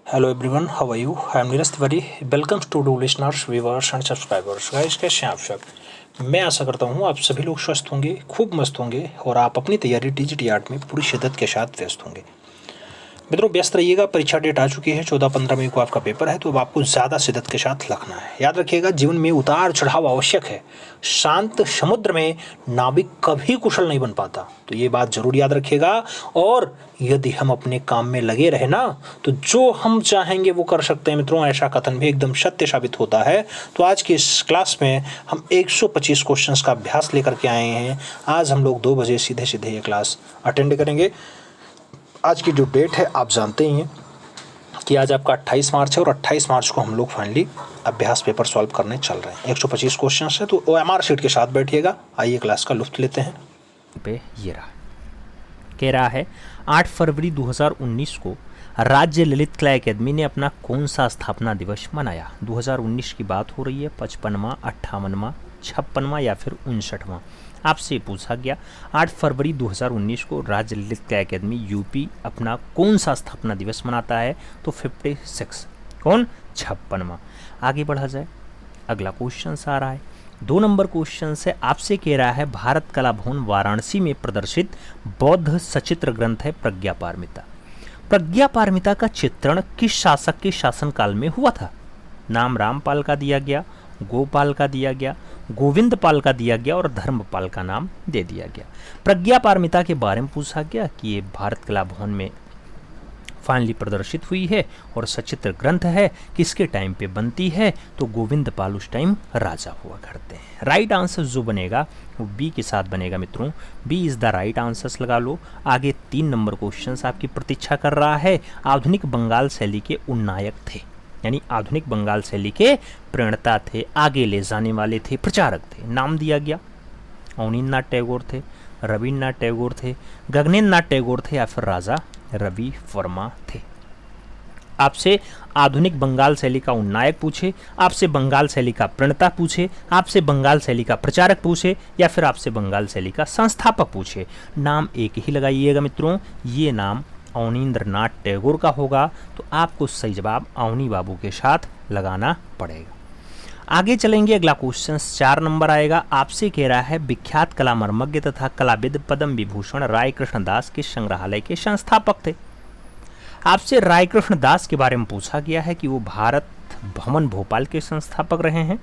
Hello everyone, how are you? I am Neeraj Tiwari. Welcome to do listeners, viewers and subscribers. Guys, कैसे हैं आप सब? मैं आशा करता हूँ आप सभी लोग स्वस्थ होंगे, खूब मस्त होंगे और आप अपनी तैयारी DGT में पूरी शिद्दत के साथ व्यस्त होंगे। मित्रों, व्यस्त रहिएगा। परीक्षा डेट आ चुकी है, 14-15 मई को आपका पेपर है, तो अब आपको ज़्यादा शिद्दत के साथ लगना है। याद रखिएगा, जीवन में उतार चढ़ाव आवश्यक है। शांत समुद्र में नाविक कभी कुशल नहीं बन पाता, तो ये बात जरूर याद रखिएगा। और यदि हम अपने काम में लगे रहे ना, तो जो हम चाहेंगे वो कर सकते हैं। मित्रों, ऐसा कथन भी एकदम सत्य साबित होता है। तो आज की इस क्लास में हम 125 क्वेश्चंस का अभ्यास लेकर के आए हैं। आज हम लोग 2 बजे सीधे सीधे ये क्लास अटेंड करेंगे। आज की जो डेट है आप जानते ही हैं कि आज आपका 28 मार्च है और 28 मार्च को हम लोग फाइनली अभ्यास पेपर सॉल्व करने चल रहे हैं। 125 क्वेश्चन है, तो OMR शीट के साथ बैठिएगा। आइए क्लास का लुत्फ लेते हैं। पे ये रहा, कह रहा है 8 फरवरी 2019 को राज्य ललित कला अकादमी ने अपना कौन सा स्थापना दिवस मनाया। 2019 की बात हो रही है। 55वां, 58वां, 56वां या फिर 59वां आपसे पूछा गया। 8 फरवरी 2019 को राज्य ललित कला अकादमी यूपी अपना कौन सा स्थापना दिवस मनाता है, तो 56 कौन 56वां। आगे बढ़ा जाए, अगला क्वेश्चन आ रहा है। 2 नंबर क्वेश्चन से आपसे कह रहा है भारत कला भवन वाराणसी में प्रदर्शित बौद्ध सचित्र ग्रंथ है प्रज्ञा पारमिता। प्रज्ञा पारमिता का चित्रण किस शासक के शासनकाल में हुआ था। नाम रामपाल का दिया गया, गोपाल का दिया गया, गोविंद पाल का दिया गया और धर्मपाल का नाम दे दिया गया। प्रज्ञा पारमिता के बारे में पूछा गया कि ये भारत कला भवन में फाइनली प्रदर्शित हुई है और सचित्र ग्रंथ है, किसके टाइम पे बनती है, तो गोविंद पाल उस टाइम राजा हुआ करते हैं। राइट आंसर जो बनेगा वो बी के साथ बनेगा। मित्रों, B is the right answer लगा लो। आगे 3 नंबर क्वेश्चन आपकी प्रतीक्षा कर रहा है। आधुनिक बंगाल शैली के उन्नायक थे, यानी आधुनिक बंगाल शैली के प्रणेता थे, आगे ले जाने वाले थे, प्रचारक थे। नाम दिया गया, अवनीन्द्रनाथ टैगोर थे, रविन्द्रनाथ टैगोर थे, गगनेन्द्रनाथ टैगोर थे या फिर राजा रवि वर्मा थे। आपसे आधुनिक बंगाल शैली का उन्नायक पूछे, आपसे बंगाल शैली का प्रणेता पूछे, आपसे बंगाल शैली का प्रचारक पूछे या फिर आपसे बंगाल शैली का संस्थापक पूछे, नाम एक ही लगाइएगा। मित्रों, ये नाम अवनीन्द्रनाथ टैगोर का होगा, तो आपको सही जवाब अवनी बाबू के साथ लगाना पड़ेगा। आगे चलेंगे, अगला क्वेश्चन 4 नंबर आएगा। आपसे कह रहा है विख्यात कला मर्मज्ञ तथा कलाविद पद्म विभूषण राय कृष्ण दास के संग्रहालय के संस्थापक थे। आपसे राय कृष्ण दास के बारे में पूछा गया है कि वो भारत भवन भोपाल के संस्थापक रहे हैं,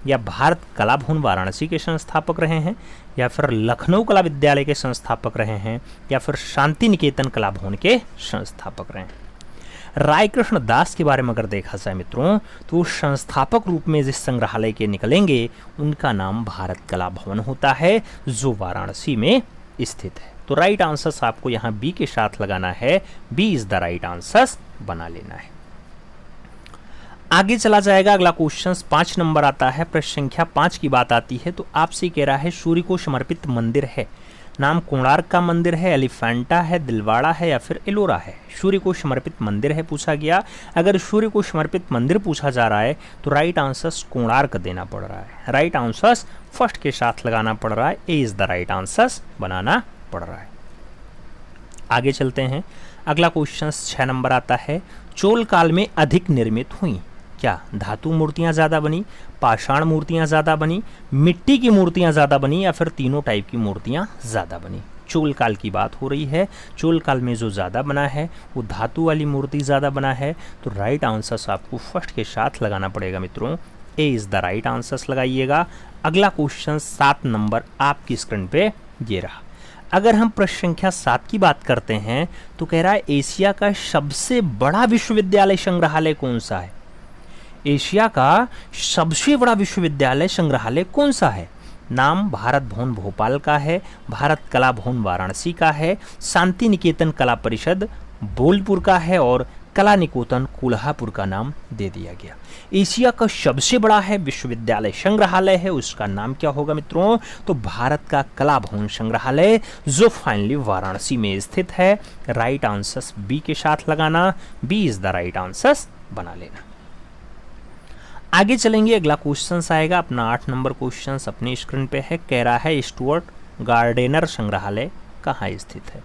या भारत कला भवन वाराणसी के संस्थापक रहे हैं, या फिर लखनऊ कला विद्यालय के संस्थापक रहे हैं, या फिर शांति निकेतन कला भवन के संस्थापक रहे हैं। राय कृष्ण दास के बारे में अगर देखा जाए मित्रों, तो संस्थापक रूप में जिस संग्रहालय के निकलेंगे उनका नाम भारत कला भवन होता है, जो वाराणसी में स्थित है। तो राइट आंसर आपको यहाँ बी के साथ लगाना है। B is the right answer बना लेना है। आगे चला जाएगा, अगला क्वेश्चन 5 नंबर आता है। प्रश्न संख्या 5 की बात आती है, तो आपसे कह रहा है सूर्य को समर्पित मंदिर है। नाम कोणार्क का मंदिर है, एलिफेंटा है, दिलवाड़ा है या फिर एलोरा है। सूर्य को समर्पित मंदिर है पूछा गया। अगर सूर्य को समर्पित मंदिर पूछा जा रहा है तो राइट आंसर कोणार्क देना पड़ रहा है। राइट आंसर फर्स्ट के साथ लगाना पड़ रहा है। ए इज द राइट आंसर बनाना पड़ रहा है। आगे चलते हैं, अगला क्वेश्चन 6 नंबर आता है। चोल काल में अधिक निर्मित हुई, क्या धातु मूर्तियां ज़्यादा बनी, पाषाण मूर्तियां ज़्यादा बनी, मिट्टी की मूर्तियां ज़्यादा बनी या फिर तीनों टाइप की मूर्तियां ज़्यादा बनी। चोल काल की बात हो रही है। चोल काल में जो ज़्यादा बना है वो धातु वाली मूर्ति ज़्यादा बना है, तो राइट आंसर आपको फर्स्ट के साथ लगाना पड़ेगा। मित्रों, ए इज़ द राइट आंसर लगाइएगा। अगला क्वेश्चन 7 नंबर आपकी स्क्रीन पे ये रहा। अगर हम प्रश्न संख्या 7 की बात करते हैं तो कह रहा है एशिया का सबसे बड़ा विश्वविद्यालय संग्रहालय कौन सा है। एशिया का सबसे बड़ा विश्वविद्यालय संग्रहालय कौन सा है। नाम भारत भवन भोपाल का है, भारत कला भवन वाराणसी का है, शांति निकेतन कला परिषद बोलपुर का है और कला निकेतन कोल्हापुर का नाम दे दिया गया। एशिया का सबसे बड़ा है विश्वविद्यालय संग्रहालय है, उसका नाम क्या होगा मित्रों, तो भारत का कला भवन संग्रहालय, जो फाइनली वाराणसी में स्थित है। राइट आंसर बी के साथ लगाना। B is the right answer बना लेना। आगे चलेंगे, अगला क्वेश्चन आएगा अपना 8 नंबर क्वेश्चन अपनी स्क्रीन पे है। कह रहा है स्टुअर्ट गार्डेनर संग्रहालय कहाँ स्थित है?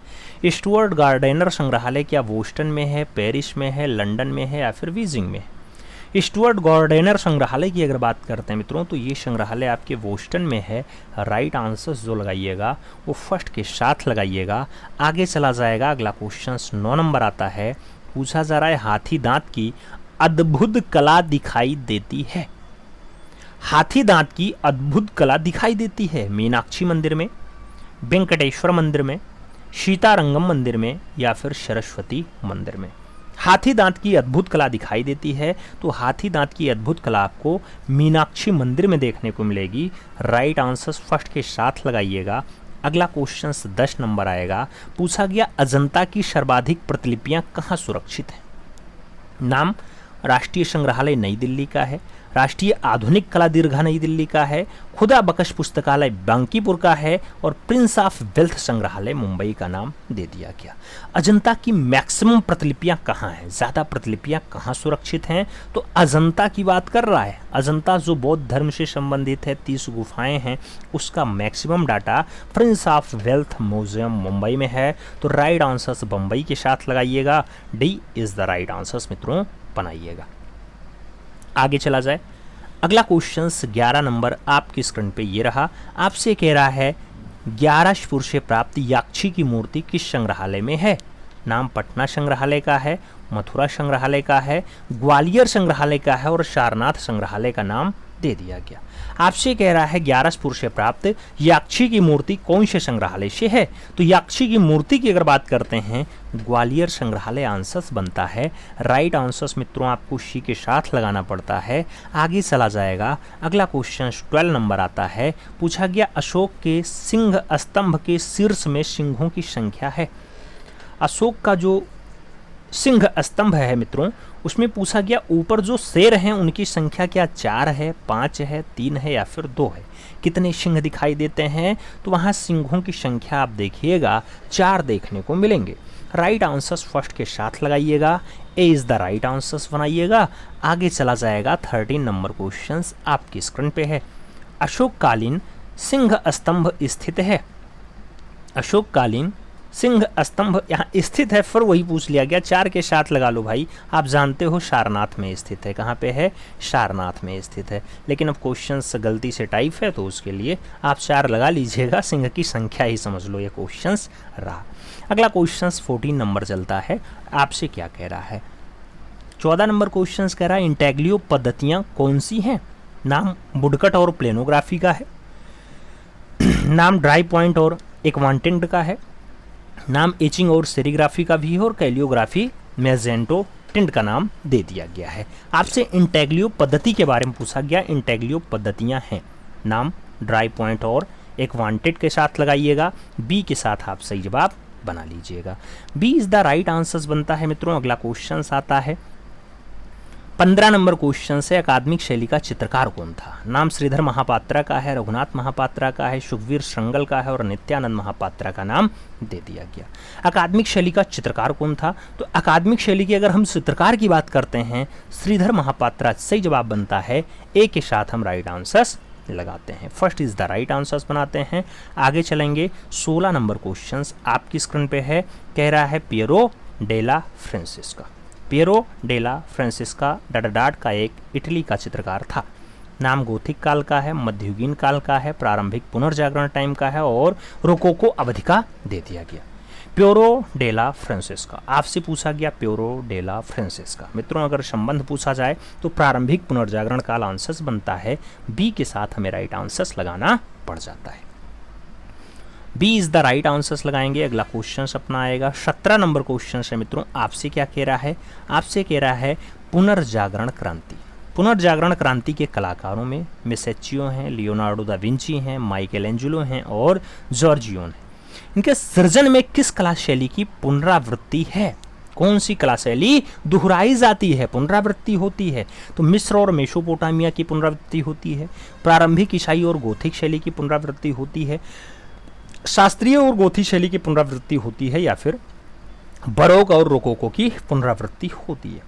स्टुअर्ट गार्डेनर संग्रहालय क्या बोस्टन में है, पेरिस में है, लंदन में है या फिर बीजिंग में है? स्टुअर्ट गार्डेनर संग्रहालय की अगर बात करते हैं मित्रों तो ये संग्रहालय आपके बोस्टन में है। राइट आंसर जो लगाइएगा वो फर्स्ट के साथ लगाइएगा। आगे चला जाएगा, अगला क्वेश्चन 9 नंबर आता है। पूछा जा रहा है हाथी दांत की अद्भुत कला दिखाई देती है। हाथी दांत की अद्भुत कला दिखाई देती है मीनाक्षी मंदिर में, वेंकटेश्वर मंदिर में, सीतारंगम मंदिर में या फिर सरस्वती मंदिर में? हाथी दांत की अद्भुत कला दिखाई देती है तो हाथी दांत की अद्भुत कला आपको मीनाक्षी मंदिर में देखने को मिलेगी। राइट आंसर फर्स्ट के साथ लगाइएगा। अगला क्वेश्चन 10 नंबर आएगा। पूछा गया अजंता की सर्वाधिक प्रतिलिपियां कहाँ सुरक्षित हैं? नाम राष्ट्रीय संग्रहालय नई दिल्ली का है, राष्ट्रीय आधुनिक कला दीर्घा नई दिल्ली का है, खुदा बख्श पुस्तकालय बांकीपुर का है और प्रिंस ऑफ वेल्थ संग्रहालय मुंबई का नाम दे दिया गया। अजंता की मैक्सिमम प्रतिलिपियां कहाँ हैं, ज़्यादा प्रतिलिपियां कहाँ सुरक्षित हैं? तो अजंता की बात कर रहा है। अजंता जो बौद्ध धर्म से संबंधित है, 30 गुफाएं हैं, उसका maximum data Prince of wealth museum Mumbai में है। तो राइट आंसर्स बम्बई के साथ लगाइएगा। D is the right answers मित्रों बनाइएगा। आगे चला जाए, अगला क्वेश्चन 11 नंबर आपकी स्क्रीन पे ये रहा। आपसे कह रहा है 11 से प्राप्त याक्षी की मूर्ति किस संग्रहालय में है? नाम पटना संग्रहालय का है, मथुरा संग्रहालय का है, ग्वालियर संग्रहालय का है और सारनाथ संग्रहालय का नाम दे दिया गया। आपसे कह रहा है 11 से प्राप्त याक्षी की मूर्ति कौन से संग्रहालय से है? तो याक्षी की मूर्ति की अगर बात करते हैं ग्वालियर संग्रहालय आंसर्स बनता है। राइट आंसर्स मित्रों आपको सी के साथ लगाना पड़ता है। आगे चला जाएगा, अगला क्वेश्चन 12 नंबर आता है। पूछा गया अशोक के सिंह स्तंभ के शीर्ष में सिंहों की संख्या है। अशोक का जो सिंह स्तंभ है मित्रों, उसमें पूछा गया ऊपर जो शेर हैं उनकी संख्या क्या 4 है, 5 है, 3 है या फिर 2 है? कितने सिंह दिखाई देते हैं? तो वहाँ सिंहों की संख्या आप देखिएगा 4 देखने को मिलेंगे। राइट आंसर्स फर्स्ट के साथ लगाइएगा। ए इज़ द राइट आंसर्स बनाइएगा। आगे चला जाएगा, 13 नंबर क्वेश्चन आपकी स्क्रीन पे है। अशोककालीन सिंह स्तंभ स्थित है। अशोककालीन सिंह स्तंभ यहाँ स्थित है, फिर वही पूछ लिया गया, 4 के साथ लगा लो भाई। आप जानते हो सारनाथ में स्थित है। कहाँ पे है? सारनाथ में स्थित है। लेकिन अब क्वेश्चन गलती से टाइप है तो उसके लिए आप 4 लगा लीजिएगा, सिंह की संख्या ही समझ लो ये क्वेश्चन रहा। अगला क्वेश्चन 14 नंबर चलता है। आपसे क्या कह रहा है? 14 नंबर क्वेश्चन कह रहा है इंटेग्लियो पद्धतियाँ कौन सी हैं? नाम वुडकट और प्लेनोग्राफी का है, नाम ड्राई पॉइंट और एक्वांटेंट का है, नाम एचिंग और सेरीग्राफी का भी है और कैलियोग्राफी मैजेंटो टिंट का नाम दे दिया गया है। आपसे इंटेग्लियो पद्धति के बारे में पूछा गया। इंटेग्लियो पद्धतियां हैं, नाम ड्राई पॉइंट और एक्वांटेड के साथ लगाइएगा। बी के साथ आप सही जवाब बना लीजिएगा। B is the right answers बनता है मित्रों। अगला क्वेश्चन आता है 15 नंबर क्वेश्चन से अकादमिक शैली का चित्रकार कौन था? नाम श्रीधर महापात्रा का है, रघुनाथ महापात्रा का है, सुखवीर श्रृंगल का है और नित्यानंद महापात्रा का नाम दे दिया गया। अकादमिक शैली का चित्रकार कौन था? तो अकादमिक शैली की अगर हम चित्रकार की बात करते हैं श्रीधर महापात्रा सही जवाब बनता है। ए के साथ हम राइट आंसर्स लगाते हैं। First is the right answers बनाते हैं। आगे चलेंगे, 16 नंबर क्वेश्चन आपकी स्क्रीन पे है। कह रहा है Piro della Francesca. Piro della Francesca डाडाडाट का एक इटली का चित्रकार था। नाम गोथिक काल का है, मध्ययुगीन काल का है, प्रारंभिक पुनर्जागरण टाइम का है और रोकोको अवधि का दे दिया गया। पियरो डेला फ्रांसिस्का आपसे पूछा गया। पियरो डेला फ्रांसिस्का मित्रों अगर संबंध पूछा जाए तो प्रारंभिक पुनर्जागरण काल आंसर्स बनता है। बी के साथ हमें राइट आंसर्स लगाना पड़ जाता है। B is the right answers लगाएंगे। अगला क्वेश्चन अपना आएगा 17 नंबर क्वेश्चन है मित्रों। आपसे क्या कह रहा है? आपसे कह रहा है पुनर्जागरण क्रांति। पुनर्जागरण क्रांति के कलाकारों में मेसेचियो हैं, लियोनार्डो दा विंची हैं, माइकल एंजेलो हैं और जॉर्जियोन हैं। इनके सृजन में किस कला शैली की पुनरावृत्ति है? कौन सी कला शैली दोहराई जाती है, पुनरावृत्ति होती है? तो मिस्र और मेसोपोटामिया की पुनरावृत्ति होती है, प्रारंभिक ईसाई और गोथिक शैली की पुनरावृत्ति होती है, शास्त्रीय और गोथी शैली की पुनरावृत्ति होती है या फिर बरोक और रोकोको की पुनरावृत्ति होती है।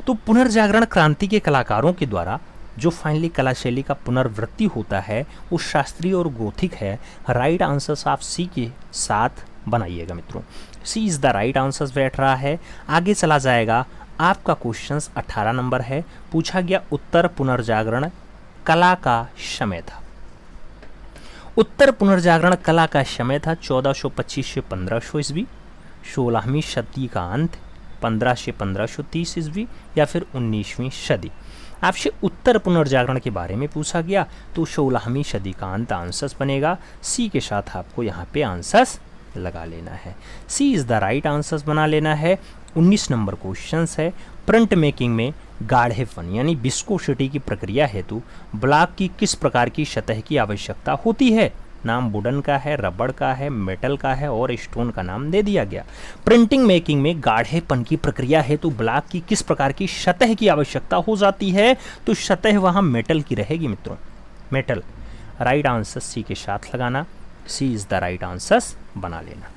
तो पुनर्जागरण क्रांति के कलाकारों के द्वारा जो फाइनली कला शैली का पुनरावृत्ति होता है वो शास्त्रीय और गोथिक है। राइट आंसर्स आप सी के साथ बनाइएगा मित्रों। सी इज़ द राइट आंसर बैठ रहा है। आगे चला जाएगा, आपका क्वेश्चन 18 नंबर है। पूछा गया उत्तर पुनर्जागरण कला का समय था। उत्तर पुनर्जागरण कला का समय था 1425 से 1500 ईस्वी, 16वीं शताब्दी का अंत 15 से 1530 ईस्वी, या फिर 19वीं सदी। आपसे उत्तर पुनर्जागरण के बारे में पूछा गया तो 16वीं सदी का अंत आंसर्स बनेगा। सी के साथ आपको यहाँ पे आंसर्स लगा लेना है। सी इज़ द राइट आंसर्स बना लेना है। 19 नंबर क्वेश्चन है, प्रिंट मेकिंग में गाढ़ेपन यानी विस्कोसिटी की प्रक्रिया हेतु ब्लॉक की किस प्रकार की सतह की आवश्यकता होती है? नाम वुडन का है, रबड़ का है, मेटल का है और स्टोन का नाम दे दिया गया। प्रिंटिंग मेकिंग में गाढ़ेपन की प्रक्रिया हेतु ब्लॉक की किस प्रकार की सतह की आवश्यकता हो जाती है? तो सतह वहाँ मेटल की रहेगी मित्रों, मेटल। राइट आंसर सी के साथ लगाना, सी इज़ द राइट आंसर्स बना लेना।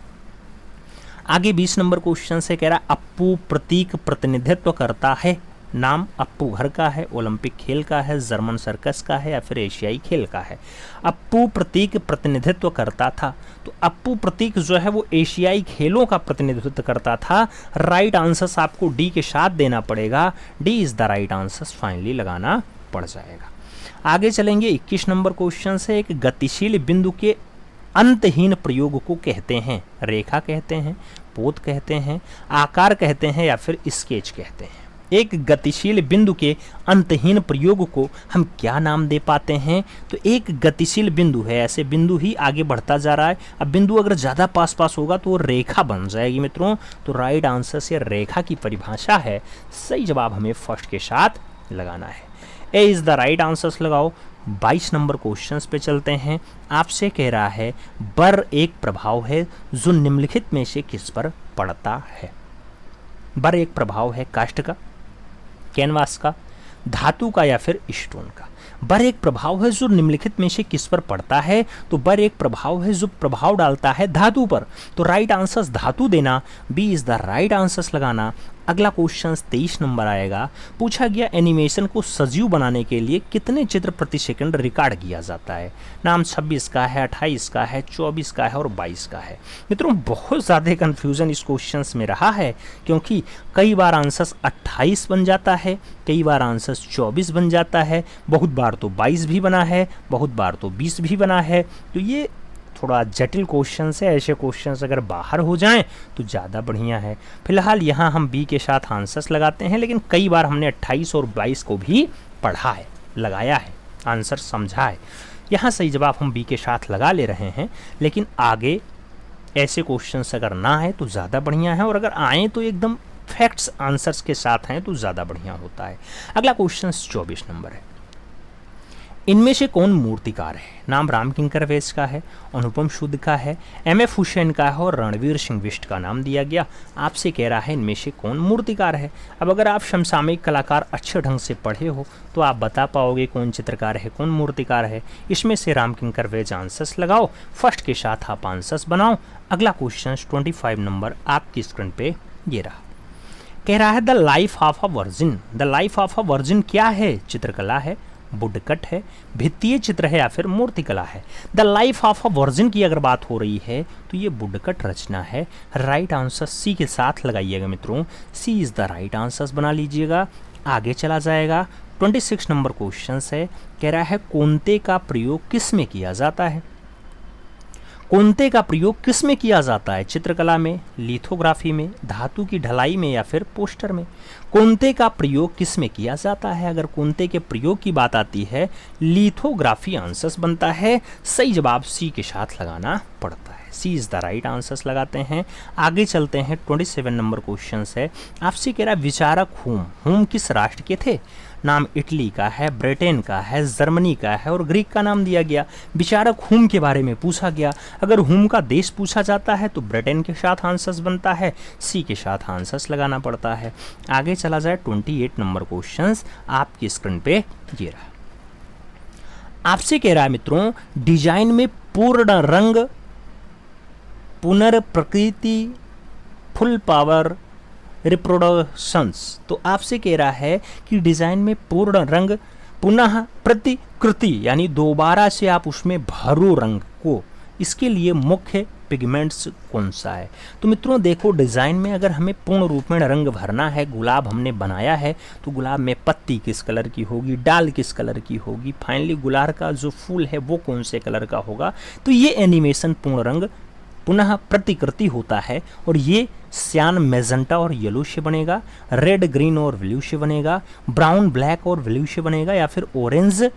आगे 20 नंबर क्वेश्चन से कह रहा है, अप्पू प्रतीक प्रतिनिधित्व करता है। नाम अप्पू घर का है, ओलंपिक खेल का है, जर्मन सर्कस का है या फिर एशियाई खेल का है। अप्पू प्रतीक प्रतिनिधित्व करता था, तो अप्पू प्रतीक जो है वो एशियाई खेलों का प्रतिनिधित्व करता था। राइट आंसर आपको डी के साथ देना पड़ेगा। D is the right answer finally लगाना पड़ जाएगा। आगे चलेंगे 21 नंबर क्वेश्चन से, एक गतिशील बिंदु के अंतहीन प्रयोग को कहते हैं? रेखा कहते हैं, पोत कहते हैं, आकार कहते हैं या फिर स्केच कहते हैं। एक गतिशील बिंदु के अंतहीन प्रयोग को हम क्या नाम दे पाते हैं? तो एक गतिशील बिंदु है, ऐसे बिंदु ही आगे बढ़ता जा रहा है। अब बिंदु अगर ज़्यादा पास पास होगा तो वो रेखा बन जाएगी मित्रों। तो राइट आंसर से रेखा की परिभाषा है। सही जवाब हमें फर्स्ट के साथ लगाना है। ए इज़ द राइट आंसर्स लगाओ। 22 नंबर क्वेश्चंस पे चलते हैं। आपसे कह रहा है, बर एक प्रभाव है जो निम्नलिखित में से किस पर पड़ता है? बर एक प्रभाव है काष्ठ का, कैनवास का, धातु का या फिर स्टोन का। बर एक प्रभाव है जो निम्नलिखित में से किस पर पड़ता है? तो बर एक प्रभाव है जो प्रभाव डालता है धातु पर। तो राइट आंसर्स धातु देना, B is the right answers लगाना। अगला क्वेश्चन 23 नंबर आएगा। पूछा गया, एनिमेशन को सजीव बनाने के लिए कितने चित्र प्रति सेकंड रिकॉर्ड किया जाता है? नाम 26 का है, 28 का है, 24 का है और 22 का है। मित्रों बहुत ज़्यादा कन्फ्यूजन इस क्वेश्चन में रहा है, क्योंकि कई बार आंसर्स 28 बन जाता है, कई बार आंसर्स 24 बन जाता है, बहुत बार तो 22 भी बना है, बहुत बार तो 20 भी बना है। तो ये थोड़ा जटिल क्वेश्चन है। ऐसे क्वेश्चन अगर बाहर हो जाएं तो ज़्यादा बढ़िया है। फिलहाल यहाँ हम बी के साथ आंसर्स लगाते हैं, लेकिन कई बार हमने 28 और 22 को भी पढ़ा है, लगाया है, आंसर समझा है। यहाँ सही जवाब हम बी के साथ लगा ले रहे हैं, लेकिन आगे ऐसे क्वेश्चंस अगर ना आए तो ज़्यादा बढ़िया है, और अगर आएँ तो एकदम फैक्ट्स आंसर्स के साथ हैं तो ज़्यादा बढ़िया होता है। अगला क्वेश्चन 24 नंबर है। इनमें से कौन मूर्तिकार है? नाम रामकिंकर वैस का है, अनुपम सूद का है, एम.एफ. हुसैन का है और रणवीर सिंह बिष्ट का नाम दिया गया। आपसे कह रहा है इनमें से कौन मूर्तिकार है। अब अगर आप समसामयिक कलाकार अच्छे ढंग से पढ़े हो तो आप बता पाओगे कौन चित्रकार है, कौन मूर्तिकार है। इसमें से रामकिंकर वैस आंसर्स लगाओ, फर्स्ट के साथ आप आंसर्स बनाओ। अगला क्वेश्चन 25 नंबर आपकी स्क्रीन पे ये रहा। कह रहा है, the life of a virgin. The life of a virgin क्या है? चित्रकला है, वुडकट है, भित्तीय चित्र है या फिर मूर्तिकला है। The life of a virgin की अगर बात हो रही है तो ये वुडकट रचना है। राइट आंसर सी के साथ लगाइएगा मित्रों, सी इज़ द राइट आंसर्स बना लीजिएगा। आगे चला जाएगा। 26 नंबर क्वेश्चन है। कह रहा है, कोंते का प्रयोग किस में किया जाता है? कोंते का प्रयोग किस में किया जाता है? चित्रकला में, लिथोग्राफी में, धातु की ढलाई में या फिर पोस्टर में। कोंते का प्रयोग किस में किया जाता है? अगर कोंते के प्रयोग की बात आती है, लिथोग्राफी आंसर्स बनता है। सही जवाब सी के साथ लगाना पड़ता है, सी इज़ द राइट आंसर्स लगाते हैं। आगे चलते हैं। 27 नंबर क्वेश्चन है। आपसे कह रहा है, विचारक हुम किस राष्ट्र के थे? नाम इटली का है, ब्रिटेन का है, जर्मनी का है और ग्रीक का नाम दिया गया। विचारक हुम के बारे में पूछा गया। अगर हुम का देश पूछा जाता है तो ब्रिटेन के साथ आंसर्स बनता है, सी के साथ आंसर्स लगाना पड़ता है। आगे चला जाए। 28 नंबर क्वेश्चंस आपकी स्क्रीन पे ये रहा। आपसे कह रहा है मित्रों, डिजाइन में पूर्ण रंग, पुनर्प्रकृति, फुल पावर, रिप्रोडक्शंस। तो आपसे कह रहा है कि डिज़ाइन में पूर्ण रंग, पुनः प्रतिकृति यानी दोबारा से आप उसमें भरो रंग को, इसके लिए मुख्य पिगमेंट्स कौन सा है? तो मित्रों देखो, डिज़ाइन में अगर हमें पूर्ण रूप में रंग भरना है, गुलाब हमने बनाया है तो गुलाब में पत्ती किस कलर की होगी, डाल किस कलर की होगी, फाइनली गुलाब का जो फूल है वो कौन से कलर का होगा। तो ये एनिमेशन पूर्ण रंग पुनः प्रतिकृति होता है और ये सियान मैजेंटा और येलो से बनेगा, रेड ग्रीन और ब्लू से बनेगा, ब्राउन ब्लैक और ब्लू से बनेगा, या फिर ऑरेंज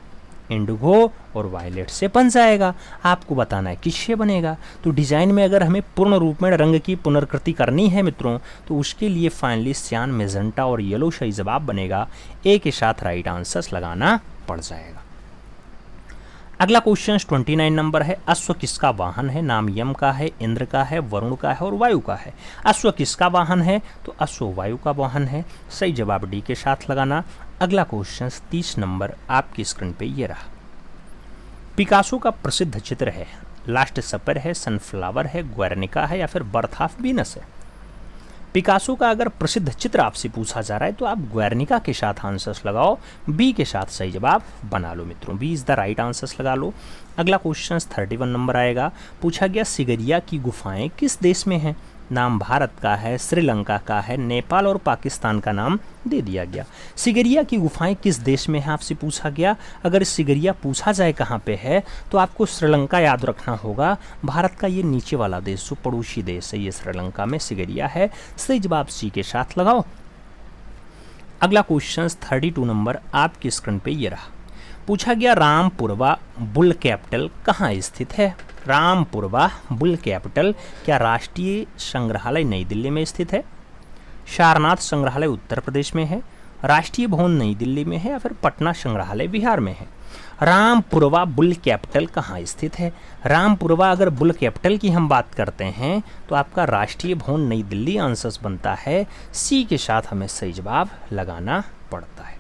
इंडिगो और वायलेट से बन जाएगा। आपको बताना है किससे बनेगा। तो डिजाइन में अगर हमें पूर्ण रूप में रंग की पुनर्कृति करनी है मित्रों, तो उसके लिए फाइनली सियान मैजेंटा और येलो सही जवाब बनेगा। ए के साथ राइट आंसर्स लगाना पड़ जाएगा। अगला क्वेश्चन 29 नंबर है, अश्व किसका वाहन है? नाम यम का है, इंद्र का है, वरुण का है और वायु का है। अश्व किसका वाहन है? तो अश्व वायु का वाहन है। सही जवाब डी के साथ लगाना। अगला क्वेश्चन 30 नंबर आपकी स्क्रीन पे ये रहा। पिकासो का प्रसिद्ध चित्र है, लास्ट सपर है, सनफ्लावर है, ग्वेर्निका है या फिर बर्थ ऑफ वीनस है। पिकासो का अगर प्रसिद्ध चित्र आपसे पूछा जा रहा है तो आप ग्वेर्निका के साथ आंसर्स लगाओ, बी के साथ सही जवाब बना लो मित्रों, B is the right answers लगा लो। अगला क्वेश्चन 31 नंबर आएगा। पूछा गया सिगरिया की गुफाएं किस देश में हैं? नाम भारत का है, श्रीलंका का है, नेपाल और पाकिस्तान का नाम दे दिया गया। सिगरिया की गुफाएं किस देश में है आपसे पूछा गया। अगर सिगरिया पूछा जाए कहाँ पे है तो आपको श्रीलंका याद रखना होगा। भारत का ये नीचे वाला देश जो पड़ोसी देश है, ये श्रीलंका में सिगरिया है। सही जवाब सी के साथ लगाओ। अगला क्वेश्चन 32 नंबर आपकी स्क्रीन पे ये रहा। पूछा गया रामपुरवा बुल कैपिटल कहाँ स्थित है? रामपुरवा बुल कैपिटल क्या राष्ट्रीय संग्रहालय नई दिल्ली में स्थित है, सारनाथ संग्रहालय उत्तर प्रदेश में है, राष्ट्रीय भवन नई दिल्ली में है या फिर पटना संग्रहालय बिहार में है? रामपुरवा बुल कैपिटल कहाँ स्थित है? रामपुरवा अगर बुल कैपिटल की हम बात करते हैं तो आपका राष्ट्रीय भवन नई दिल्ली आंसर्स बनता है। सी के साथ हमें सही जवाब लगाना पड़ता है।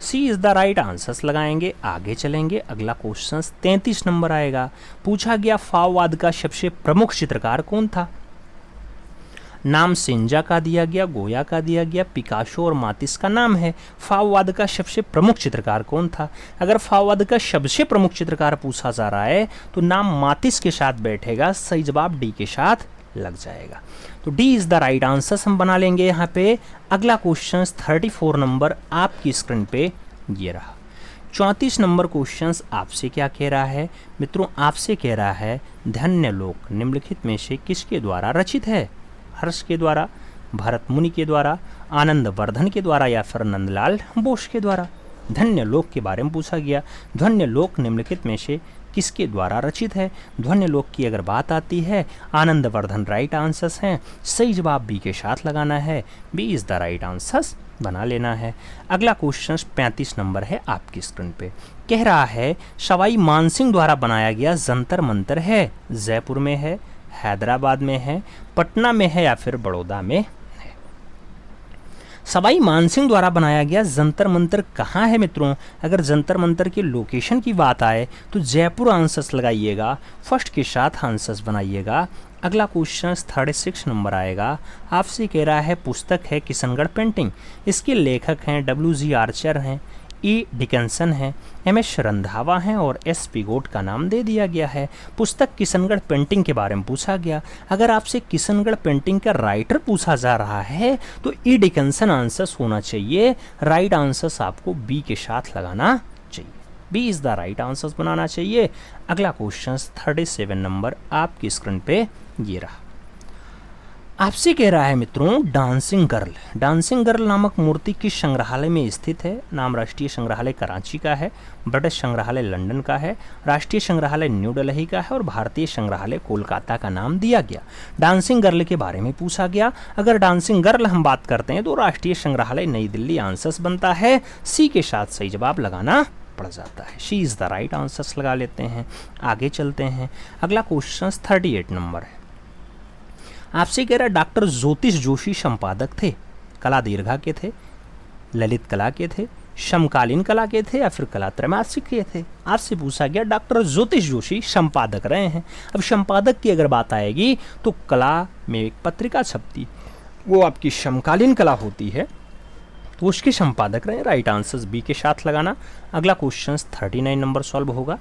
सी इज द राइट आंसर्स लगाएंगे, आगे चलेंगे। अगला क्वेश्चन 33 नंबर आएगा। पूछा गया फाववाद का सबसे प्रमुख चित्रकार कौन था? नाम सेंजा का दिया गया, गोया का दिया गया, पिकासो और मातिस का नाम है। फाववाद का सबसे प्रमुख चित्रकार कौन था? अगर फाववाद का सबसे प्रमुख चित्रकार पूछा जा रहा है तो नाम मातिस के साथ बैठेगा। सही जवाब डी के साथ लग जाएगा। तो D is the right answer हम बना लेंगे यहाँ पे। अगला क्वेश्चन 34 नंबर आपकी स्क्रीन पे ये रहा। 34 नंबर क्वेश्चन आपसे क्या कह रहा है मित्रों? आपसे कह रहा है धन्य लोक निम्नलिखित में से किसके द्वारा रचित है? हर्ष के द्वारा, भरत मुनि के द्वारा, आनंद वर्धन के द्वारा या फिर नंदलाल बोस के द्वारा। धन्य लोक के बारे में पूछा गया। धन्य लोक निम्नलिखित में से किसके द्वारा रचित है? ध्वन्य लोक की अगर बात आती है आनंद वर्धन राइट आंसर्स हैं। सही जवाब बी के साथ लगाना है, B is the right answers बना लेना है। अगला क्वेश्चन 35 नंबर है आपकी स्क्रीन पे। कह रहा है सवाई मानसिंह द्वारा बनाया गया जंतर मंतर है, जयपुर में है, हैदराबाद में है, पटना में है या फिर बड़ौदा में है? सवाई मानसिंह द्वारा बनाया गया जंतर मंतर कहाँ है मित्रों? अगर जंतर मंतर के लोकेशन की बात आए तो जयपुर आंसर्स लगाइएगा, फर्स्ट के साथ आंसर्स बनाइएगा। अगला क्वेश्चन 36 नंबर आएगा। आपसे कह रहा है पुस्तक है किशनगढ़ पेंटिंग, इसके लेखक हैं WG आर्चर हैं, ई डिकेंसन है, MS रंधावा हैं और S पिगोट का नाम दे दिया गया है। पुस्तक किशनगढ़ पेंटिंग के बारे में पूछा गया। अगर आपसे किशनगढ़ पेंटिंग का राइटर पूछा जा रहा है तो ई डिकेंसन आंसर्स होना चाहिए। राइट आंसर्स आपको बी के साथ लगाना चाहिए, B is the right answers बनाना चाहिए। अगला क्वेश्चन 37 नंबर आपकी स्क्रीन पे ये रहा। आपसे कह रहा है मित्रों डांसिंग गर्ल, डांसिंग गर्ल नामक मूर्ति किस संग्रहालय में स्थित है? नाम राष्ट्रीय संग्रहालय कराची का है, ब्रिटिश संग्रहालय लंदन का है, राष्ट्रीय संग्रहालय न्यू दिल्ली का है और भारतीय संग्रहालय कोलकाता का नाम दिया गया। डांसिंग गर्ल के बारे में पूछा गया। अगर डांसिंग गर्ल हम बात करते हैं तो राष्ट्रीय संग्रहालय नई दिल्ली आंसर्स बनता है। सी के साथ सही जवाब लगाना पड़ जाता है, she is the right answers लगा लेते हैं। आगे चलते हैं। अगला क्वेश्चन 38 नंबर है। आपसे कह रहा है डॉक्टर ज्योतिष जोशी संपादक थे, कला दीर्घा के थे, ललित कला के थे, समकालीन कला के थे या फिर कला त्रैमासिक के थे? आपसे पूछा गया डॉक्टर ज्योतिष जोशी संपादक रहे हैं। अब संपादक की अगर बात आएगी तो कला में एक पत्रिका छपती, वो आपकी समकालीन कला होती है, तो उसके संपादक रहे। राइट आंसर्स बी के साथ लगाना। अगला क्वेश्चन 39 नंबर सॉल्व होगा।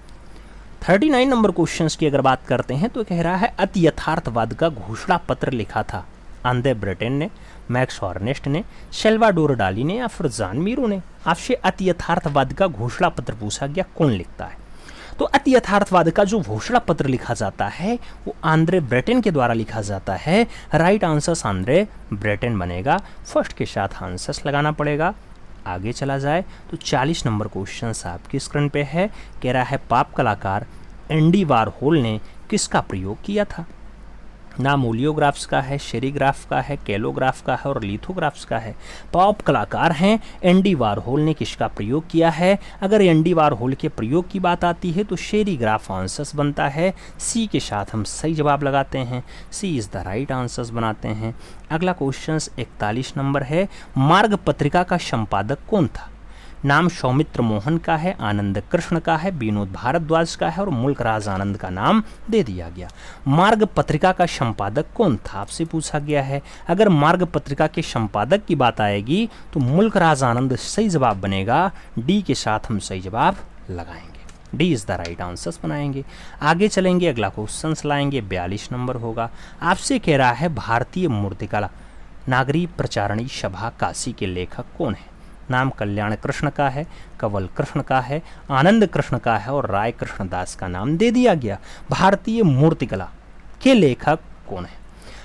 39 नंबर क्वेश्चंस की अगर बात करते हैं तो कह रहा है अति यथार्थवाद का घोषणा पत्र लिखा था आंद्रे ब्रेटन ने, मैक्स हॉर्नेस्ट ने, सल्वाडोर डाली ने या फिर जॉन मीरो ने। आपसे अति यथार्थवाद का घोषणा पत्र पूछा गया, कौन लिखता है? तो अति यथार्थवाद का जो घोषणा पत्र लिखा जाता है वो आंद्रे ब्रेटन के द्वारा लिखा जाता है। राइट आंसर आंद्रे ब्रेटन बनेगा। फर्स्ट के साथ आंसर्स लगाना पड़ेगा। आगे चला जाए तो 40 नंबर क्वेश्चन आपकी स्क्रीन पे है। कह रहा है पॉप कलाकार एंडी वारहोल ने किसका प्रयोग किया था? नाम ओलियोग्राफ्स का है, शेरीग्राफ का है, कैलोग्राफ का है और लिथोग्राफ्स का है। पॉप कलाकार हैं एंडी वारहोल ने किसका प्रयोग किया है? अगर एंडी वारहोल के प्रयोग की बात आती है तो शेरीग्राफ आंसर्स बनता है। सी के साथ हम सही जवाब लगाते हैं, सी इज़ द राइट आंसर्स बनाते हैं। अगला क्वेश्चन 41 नंबर है। मार्ग पत्रिका का संपादक कौन था? नाम सौमित्र मोहन का है, आनंद कृष्ण का है, विनोद भारद्वाज का है और मुल्क राज आनंद का नाम दे दिया गया। मार्ग पत्रिका का संपादक कौन था आपसे पूछा गया है। अगर मार्ग पत्रिका के संपादक की बात आएगी तो मुल्क राज आनंद सही जवाब बनेगा। डी के साथ हम सही जवाब लगाएंगे, D is the right answers बनाएंगे। आगे चलेंगे, अगला क्वेश्चन लाएंगे, 42 नंबर होगा। आपसे कह रहा है भारतीय मूर्तिकला नागरी प्रचारणी सभा काशी के लेखक कौन है? नाम कल्याण कृष्ण का है, कंवल कृष्ण का है, आनंद कृष्ण का है और राय कृष्णदास का नाम दे दिया गया। भारतीय मूर्तिकला के लेखक कौन है?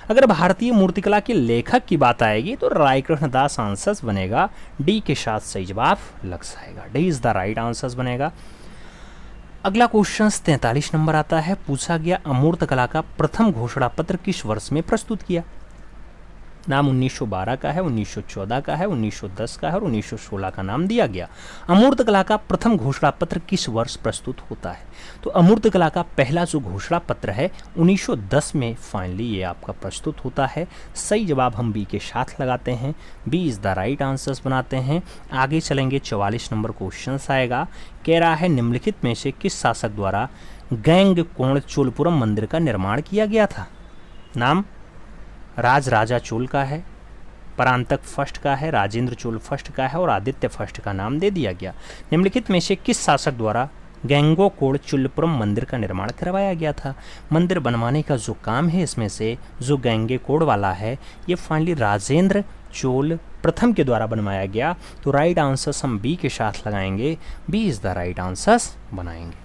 अगर भारतीय मूर्तिकला के लेखक की बात आएगी तो राय कृष्णदास आंसर्स बनेगा। डी के साथ सही जवाब लग जाएगा, D is the right answers बनेगा। अगला क्वेश्चन 43 नंबर आता है। पूछा गया अमूर्त कला का प्रथम घोषणा पत्र किस वर्ष में प्रस्तुत किया? नाम 1912 का है, 1914 का है, 1910 का है और 1916 का नाम दिया गया। अमूर्त कला का प्रथम घोषणा पत्र किस वर्ष प्रस्तुत होता है? तो अमूर्त कला का पहला जो घोषणा पत्र है 1910 में फाइनली ये आपका प्रस्तुत होता है। सही जवाब हम बी के साथ लगाते हैं, B is the right answers बनाते हैं। आगे चलेंगे, 44 नंबर क्वेश्चन आएगा। कह रहा है निम्नलिखित में से किस शासक द्वारा गैंगकोण चोलपुरम मंदिर का निर्माण किया गया था? नाम राज राजा चोल का है, परांतक फर्स्ट का है, राजेंद्र चोल फर्स्ट का है और आदित्य फर्स्ट का नाम दे दिया गया। निम्नलिखित में से किस शासक द्वारा गैंगकोण चोलपुरम मंदिर का निर्माण करवाया गया था? मंदिर बनवाने का जो काम है इसमें से जो गैंगकोण वाला है ये फाइनली राजेंद्र चोल प्रथम के द्वारा बनवाया गया। तो राइट आंसर्स हम बी के साथ लगाएंगे, B is the right answers बनाएंगे।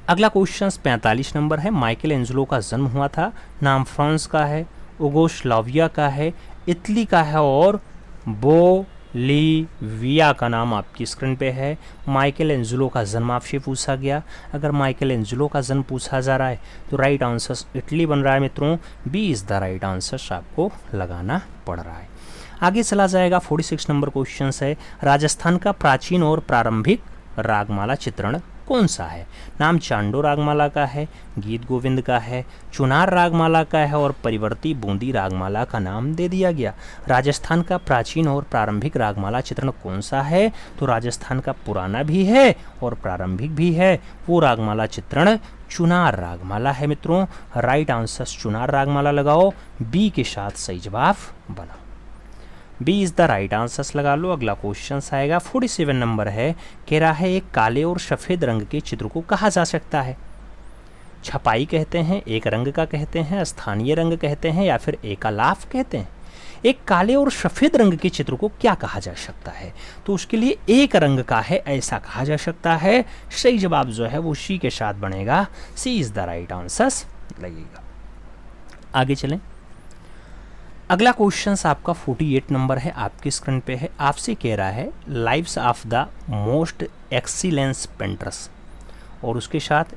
अगला क्वेश्चन 45 नंबर है। माइकल एंजेलो का जन्म हुआ था। नाम फ्रांस का है, युगोस्लाविया का है, इटली का है और बोलीविया का नाम आपकी स्क्रीन पे है। माइकल एंजेलो का जन्म आपसे पूछा गया। अगर माइकल एंजेलो का जन्म पूछा जा रहा है तो राइट आंसर इटली बन रहा है मित्रों, B is the right answer आपको लगाना पड़ रहा है। आगे चला जाएगा, 46 नंबर क्वेश्चन है। राजस्थान का प्राचीन और प्रारंभिक रागमाला चित्रण कौन सा है? नाम चांडो रागमाला का है, गीत गोविंद का है, चुनार रागमाला का है और परिवर्ती बूंदी रागमाला का नाम दे दिया गया। राजस्थान का प्राचीन और प्रारंभिक रागमाला चित्रण कौन सा है? तो राजस्थान का पुराना भी है और प्रारंभिक भी है। वो रागमाला चित्रण चुनार रागमाला है मित्रों। राइट आंसर चुनार रागमाला लगाओ, बी के साथ सही जवाब बनाओ, B is the right answers लगा लो। अगला क्वेश्चन आएगा, 47 नंबर है। कह रहा है एक काले और सफ़ेद रंग के चित्र को कहा जा सकता है? छपाई कहते हैं, एक रंग का कहते हैं, स्थानीय रंग कहते हैं या फिर एकालाप कहते हैं। एक काले और सफ़ेद रंग के चित्र को क्या कहा जा सकता है? तो उसके लिए एक रंग का है ऐसा कहा जा सकता है। सही जवाब जो है वो सी के साथ बनेगा, सी इज़ द राइट आंसर्स लगेगा। आगे चलें, अगला क्वेश्चन आपका 48 नंबर है, आपकी स्क्रीन पे है। आपसे कह रहा है lives of the most excellence painters और उसके साथ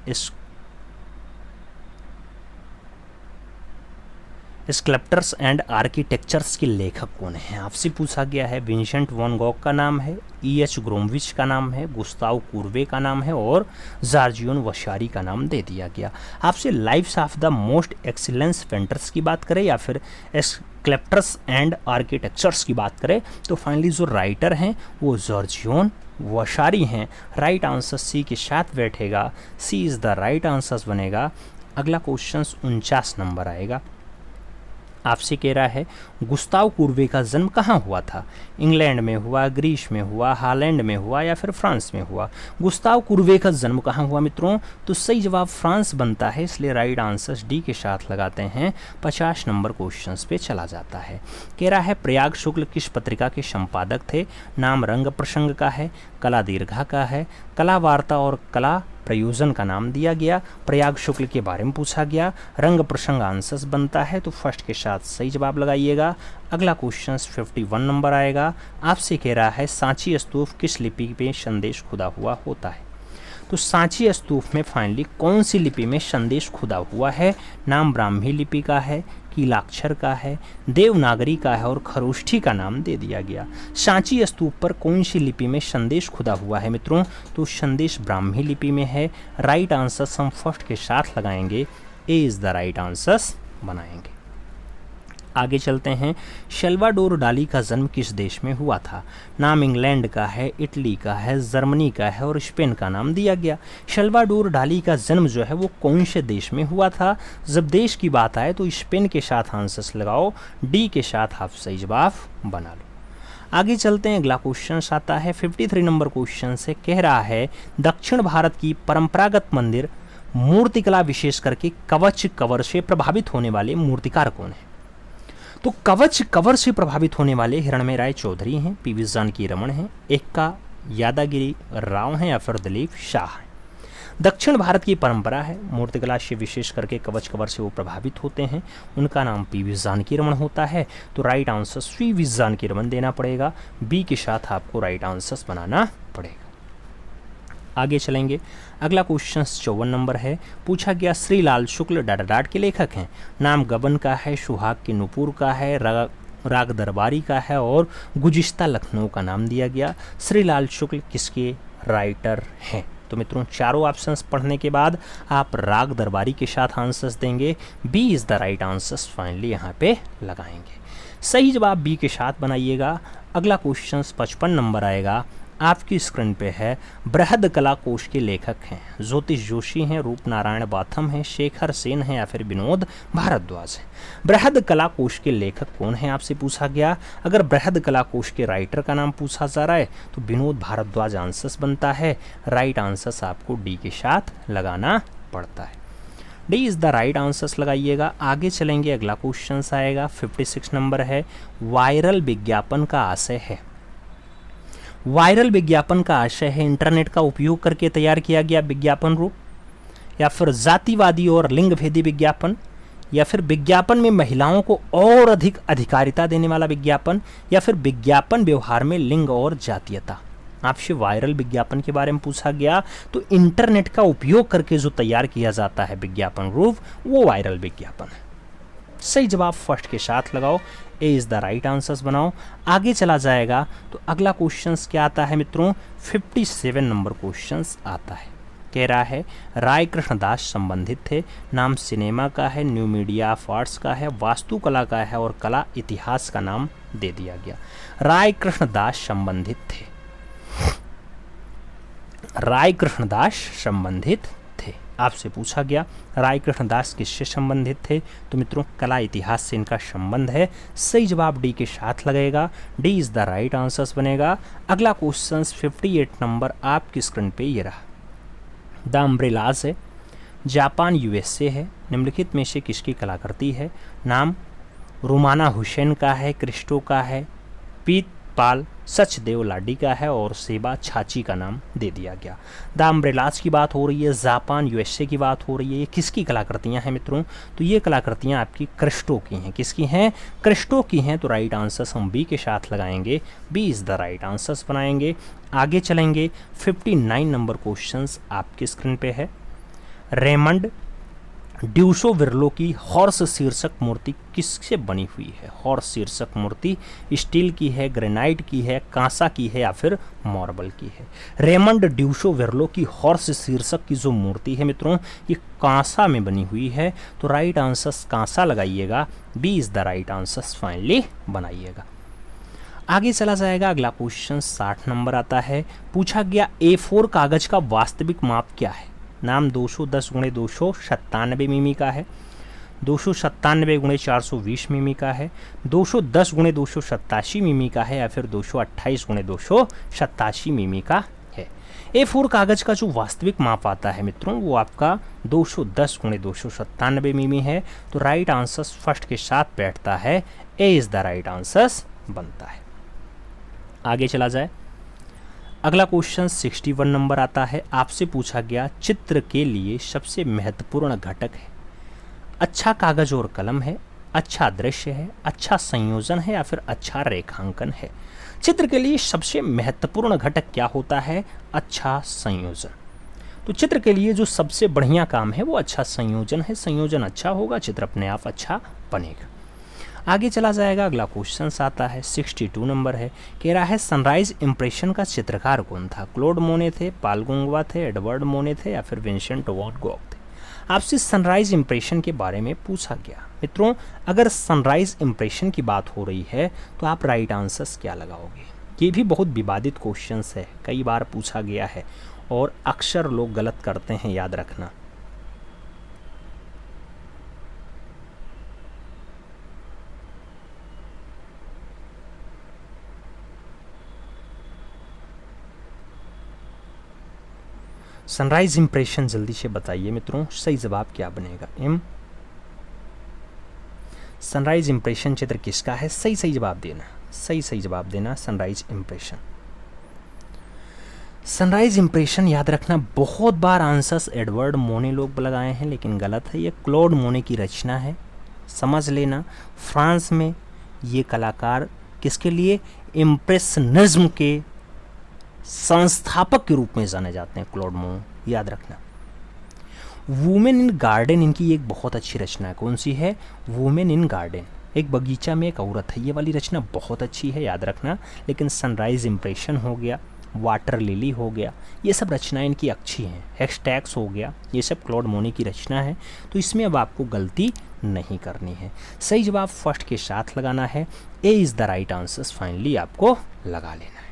स्कल्प्टर्स एंड आर्किटेक्चर्स के लेखक कौन है? आपसे पूछा गया है। विंसेंट वैन गॉग का नाम है, E.H. ग्रोमविच का नाम है, गुस्ताव कुर्वे का नाम है और जॉर्जियन वशारी का नाम दे दिया गया। आपसे lives of the most excellence painters की बात करें या फिर स्कल्प्टर्स एंड आर्किटेक्चर्स की बात करें तो फाइनली जो राइटर हैं वो जॉर्जियन वशारी हैं। राइट आंसर सी के साथ बैठेगा, सी इज़ द राइट आंसर बनेगा। अगला क्वेश्चन 49 नंबर आएगा। आपसे कह रहा है गुस्ताव कुर्वे का जन्म कहाँ हुआ था? इंग्लैंड में हुआ, ग्रीस में हुआ, हॉलैंड में हुआ या फिर फ्रांस में हुआ? गुस्ताव कुर्वे का जन्म कहाँ हुआ मित्रों? तो सही जवाब फ्रांस बनता है, इसलिए राइट आंसर डी के साथ लगाते हैं। 50 नंबर क्वेश्चन पे चला जाता है। कह रहा है प्रयाग शुक्ल किस पत्रिका के संपादक थे? नाम रंग प्रसंग का है, कला दीर्घा का है, कला वार्ता और कला प्रयोजन का नाम दिया गया। प्रयाग शुक्ल के बारे में पूछा गया, रंग प्रसंग आंसर्स बनता है, तो फर्स्ट के साथ सही जवाब लगाइएगा। अगला क्वेश्चन 51 नंबर आएगा। आपसे कह रहा है सांची स्तूप किस लिपि में संदेश खुदा हुआ होता है? तो सांची स्तूप में फाइनली कौन सी लिपि में संदेश खुदा हुआ है? नाम ब्राह्मी लिपि का है, कीलाक्षर का है, देवनागरी का है और खरोष्ठी का नाम दे दिया गया। सांची स्तूप पर कौन सी लिपि में संदेश खुदा हुआ है मित्रों? तो संदेश ब्राह्मी लिपि में है। राइट आंसर हम फर्स्ट के साथ लगाएंगे, ए इज द राइट आंसर बनाएंगे। आगे चलते हैं। सल्वाडोर डाली का जन्म किस देश में हुआ था? नाम इंग्लैंड का है, इटली का है, जर्मनी का है और स्पेन का नाम दिया गया। सल्वाडोर डाली का जन्म जो है वो कौन से देश में हुआ था? जब देश की बात आए तो स्पेन के साथ आंसर्स लगाओ, डी के साथ आप सही जवाब बना लो। आगे चलते हैं। अगला क्वेश्चन आता है 53 नंबर क्वेश्चन से। कह रहा है दक्षिण भारत की परंपरागत मंदिर मूर्तिकला विशेष करके कवच कवर से प्रभावित होने वाले मूर्तिकार कौन है? तो कवच कवर से प्रभावित होने वाले हिरणमय राय चौधरी हैं, पी.वी. जानकी रमन हैं, एक्का यादागिरी राव हैं या फिर दिलीप शाह हैं। दक्षिण भारत की परंपरा है, मूर्तिकला से विशेष करके कवच कवर से वो प्रभावित होते हैं, उनका नाम पी.वी. जानकी रमन होता है। तो right answer P V. Janaki Raman देना पड़ेगा, बी के साथ आपको राइट आंसर बनाना पड़ेगा। आगे चलेंगे। अगला क्वेश्चन 54 नंबर है। पूछा गया श्रीलाल शुक्ल डाडाडाट के लेखक हैं। नाम गबन का है, सुहाग के नुपुर का है, राग दरबारी का है और गुजिश्ता लखनऊ का नाम दिया गया। श्रीलाल शुक्ल किसके राइटर हैं? तो मित्रों चारों ऑप्शंस पढ़ने के बाद आप राग दरबारी के साथ आंसर्स देंगे, B is the right answers finally यहाँ पे लगाएंगे। सही जवाब बी के साथ बनाइएगा। अगला क्वेश्चन 55 नंबर आएगा, आपकी स्क्रीन पे है। बृहद कला कोश के लेखक हैं, ज्योतिष जोशी हैं, रूप नारायण बाथम हैं, शेखर सेन हैं या फिर विनोद भारद्वाज हैं। बृहद कला कोश के लेखक कौन है आपसे पूछा गया। अगर बृहद कला कोश के राइटर का नाम पूछा जा रहा है तो विनोद भारद्वाज आंसर्स बनता है। राइट आंसर्स आपको डी के साथ लगाना पड़ता है, D is the right answers लगाइएगा। आगे चलेंगे। अगला क्वेश्चन आएगा 56 नंबर है। वायरल विज्ञापन का आशय है। वायरल विज्ञापन का आशय है इंटरनेट का उपयोग करके तैयार किया गया विज्ञापन रूप, या फिर जातिवादी और लिंग भेदी विज्ञापन, या फिर विज्ञापन में महिलाओं को और अधिक अधिकारिता देने वाला विज्ञापन, या फिर विज्ञापन व्यवहार में लिंग और जातीयता। आपसे वायरल विज्ञापन के बारे में पूछा गया तो इंटरनेट का उपयोग करके जो तैयार किया जाता है विज्ञापन रूप वो वायरल विज्ञापन है। सही जवाब फर्स्ट के साथ लगाओ, ए इज द राइट आंसर्स बनाओ। आगे चला जाएगा तो अगला क्वेश्चंस क्या आता है मित्रों? 57 नंबर क्वेश्चंस आता है। कह रहा है राय कृष्णदास संबंधित थे। नाम सिनेमा का है, न्यू मीडिया ऑफ आर्ट्स का है, वास्तुकला का है और कला इतिहास का नाम दे दिया गया। राय कृष्णदास संबंधित थे, राय कृष्णदास संबंधित थे। आपसे पूछा गया राय कृष्णदास किससे संबंधित थे? तो मित्रों कला इतिहास से इनका संबंध है। सही जवाब डी के साथ लगेगा, D is the right answers बनेगा। अगला क्वेश्चन 58 नंबर आपकी स्क्रीन पे ये रहा। द अम्ब्रेलाज है, जापान यूएसए है, निम्नलिखित में से किसकी कलाकृति है? नाम रुमाना हुसैन का है, क्रिस्टो का है, पीत पाल सचदेव लाडी का है और सेबा छाची का नाम दे दिया गया। द अम्ब्रेलाज की बात हो रही है, जापान यूएसए की बात हो रही है। ये किसकी कलाकृतियां हैं मित्रों? तो ये कलाकृतियां आपकी क्रिस्टो की हैं। किसकी हैं? क्रिस्टो की हैं। तो राइट आंसर्स हम बी के साथ लगाएंगे, B is the right answers बनाएंगे। आगे चलेंगे। 59 नंबर क्वेश्चंस आपकी स्क्रीन पे है। रेमंड ड्यूसो विरलो की हॉर्स शीर्षक मूर्ति किससे बनी हुई है? हॉर्स शीर्षक मूर्ति स्टील की है, ग्रेनाइट की है, कांसा की है या फिर मार्बल की है? रेमंड ड्यूसो विरलो की हॉर्स शीर्षक की जो मूर्ति है मित्रों ये कांसा में बनी हुई है। तो राइट आंसर्स कांसा लगाइएगा, B is the right answers finally बनाइएगा। आगे चला जाएगा। अगला क्वेश्चन 60 नंबर आता है। पूछा गया A4 कागज का वास्तविक माप क्या है? नाम 210 × 297 मिमी का है। 297 गुणे 420 मिमी का है, 210 गुणे 287 मिमी का है, या फिर 228 गुणे 287 मिमी का है। A4 कागज का जो वास्तविक माप आता है मित्रों वो आपका 210 गुणे 297 मिमी है। तो राइट आंसर फर्स्ट के साथ बैठता है, ए इज द राइट आंसर बनता है। आगे चला जाए, अगला क्वेश्चन 61 नंबर आता है। आपसे पूछा गया चित्र के लिए सबसे महत्वपूर्ण घटक है, अच्छा कागज और कलम है, अच्छा दृश्य है, अच्छा संयोजन है, या फिर अच्छा रेखांकन है। चित्र के लिए सबसे महत्वपूर्ण घटक क्या होता है? अच्छा संयोजन। तो चित्र के लिए जो सबसे बढ़िया काम है वो अच्छा संयोजन है। संयोजन अच्छा होगा, चित्र अपने आप अच्छा बनेगा। आगे चला जाएगा, अगला क्वेश्चन आता है 62 नंबर है। कह रहा है सनराइज इंप्रेशन का चित्रकार कौन था? क्लोड मोने थे, पाल गुंगवा थे, एडवर्ड मोने थे, या फिर विंसेंट वैन गॉग थे। आपसे सनराइज इंप्रेशन के बारे में पूछा गया। मित्रों, अगर सनराइज इंप्रेशन की बात हो रही है तो आप राइट आंसर्स क्या लगाओगे? ये भी बहुत विवादित क्वेश्चंस है, कई बार पूछा गया है और अक्सर लोग गलत करते हैं, याद रखना। सनराइज इंप्रेशन जल्दी से बताइए मित्रों, सही जवाब क्या बनेगा? एम। सनराइज इंप्रेशन चित्र किसका है? सही जवाब देना, सही जवाब देना। सनराइज इंप्रेशन, सनराइज इंप्रेशन याद रखना। बहुत बार आंसर्स एडवर्ड मोने लोग लगाए हैं लेकिन गलत है, ये क्लोड मोने की रचना है, समझ लेना। फ्रांस में ये कलाकार किसके लिए? इम्प्रेशनिज्म के संस्थापक के रूप में जाने जाते हैं, क्लोड मोने, याद रखना। वुमेन इन गार्डन इनकी एक बहुत अच्छी रचना है। कौन सी है? वुमेन इन गार्डन, एक बगीचा में एक औरत है, ये वाली रचना बहुत अच्छी है, याद रखना। लेकिन सनराइज इंप्रेशन हो गया, वाटर लिली हो गया, ये सब रचनाएं इनकी अच्छी हैं। हेक्सटैक्स हो गया, ये सब क्लोड मोने की रचना है। तो इसमें अब आपको गलती नहीं करनी है, सही जवाब फर्स्ट के साथ लगाना है। ए is the right answer finally आपको लगा लेना है,